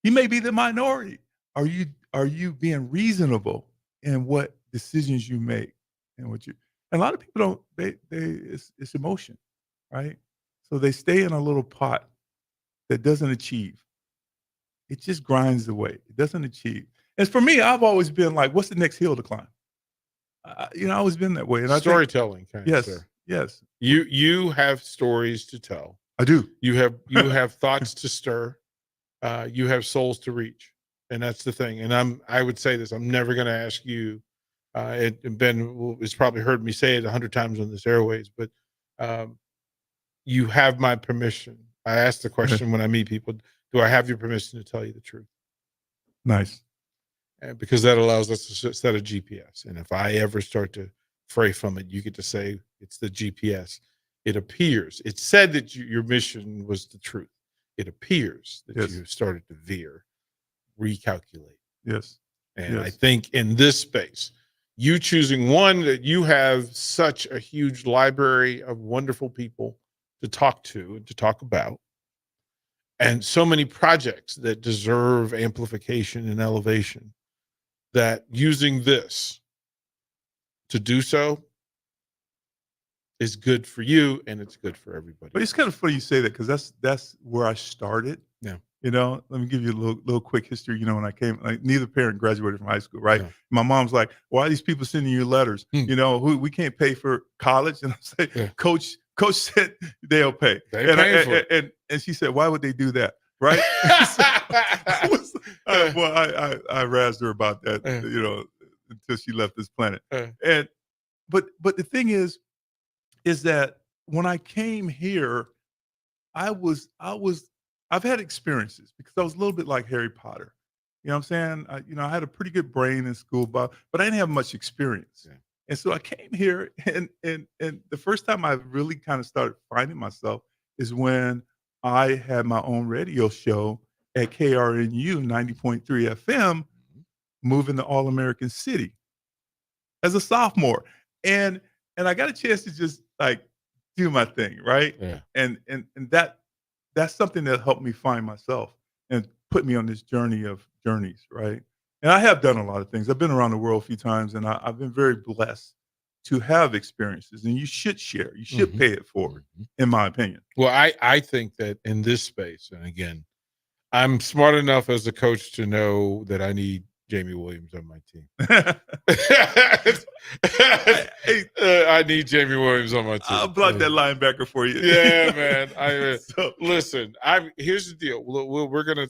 You may be the minority. Are you being reasonable in what decisions you make and what you? And a lot of people don't. It's emotion, right? So they stay in a little pot that doesn't achieve. It just grinds away. It doesn't achieve. And for me, I've always been like, what's the next hill to climb? You know, I've always been that way. And Storytelling, yes, sir. yes. You have stories to tell. I do. You have thoughts to stir. You have souls to reach, and that's the thing. And I would say this: I'm never going to ask you. Ben has probably heard me say it 100 times on this airways, but you have my permission. I ask the question when I meet people: do I have your permission to tell you the truth? Nice. And because that allows us to set a GPS. And if I ever start to fray from it, you get to say it's the GPS. It appears. It's said that your mission was the truth. It appears that you started to veer, recalculate. Yes. And I think in this space, you choosing one, that you have such a huge library of wonderful people to talk to and to talk about, and so many projects that deserve amplification and elevation, that using this to do so is good for you and it's good for everybody. But it's kind of funny you say that, because that's where I started. Yeah. You know, let me give you a little quick history. You know, when I came, like, neither parent graduated from high school, right? Yeah. My mom's like, "Why are these people sending you letters? You know, we can't pay for college." And I say, Coach said they'll pay. And she said, "Why would they do that?" Right? I razzed her about that, you know, until she left this planet. But the thing is that when I came here, I've had experiences, because I was a little bit like Harry Potter. You know what I'm saying? I had a pretty good brain in school, but I didn't have much experience. And so I came here, and the first time I really kind of started finding myself is when I had my own radio show at KRNU 90.3 FM, moving to All American City as a sophomore. And I got a chance to just like do my thing, right? Yeah. And that's something that helped me find myself and put me on this journey of journeys, right? And I have done a lot of things. I've been around the world a few times, and I've been very blessed to have experiences. And you should share. You should pay it forward, in my opinion. Well, I think that in this space, and again, I'm smart enough as a coach to know that I need Jamie Williams on my team. I need Jamie Williams on my team. I'll block that linebacker for you. Yeah, man. Listen. Here's the deal. We're gonna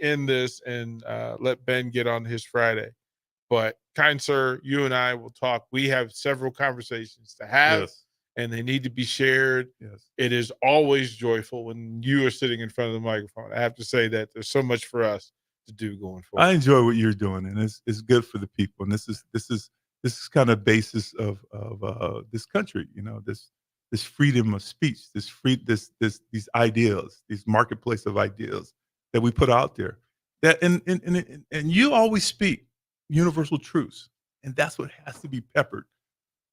end this and let Ben get on his Friday. But kind sir, you and I will talk. We have several conversations to have, and they need to be shared. Yes. It is always joyful when you are sitting in front of the microphone. I have to say that there's so much for us to do going forward. I enjoy what you're doing, and it's good for the people. And this is kind of basis of this country. You know, this freedom of speech, these ideas, these marketplace of ideas that we put out there. That and you always speak universal truths, and that's what has to be peppered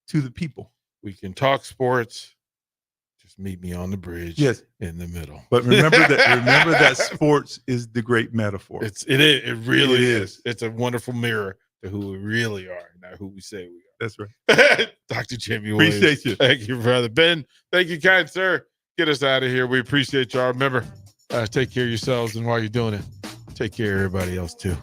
to the people. We can talk sports. Just meet me on the bridge. Yes, in the middle. But remember that sports is the great metaphor. It really is. It's a wonderful mirror to who we really are, not who we say we are. That's right. Dr. Jamie Williams. Appreciate you. Thank you, brother. Ben, thank you, kind sir. Get us out of here. We appreciate y'all. Remember, take care of yourselves, and while you're doing it, take care of everybody else too.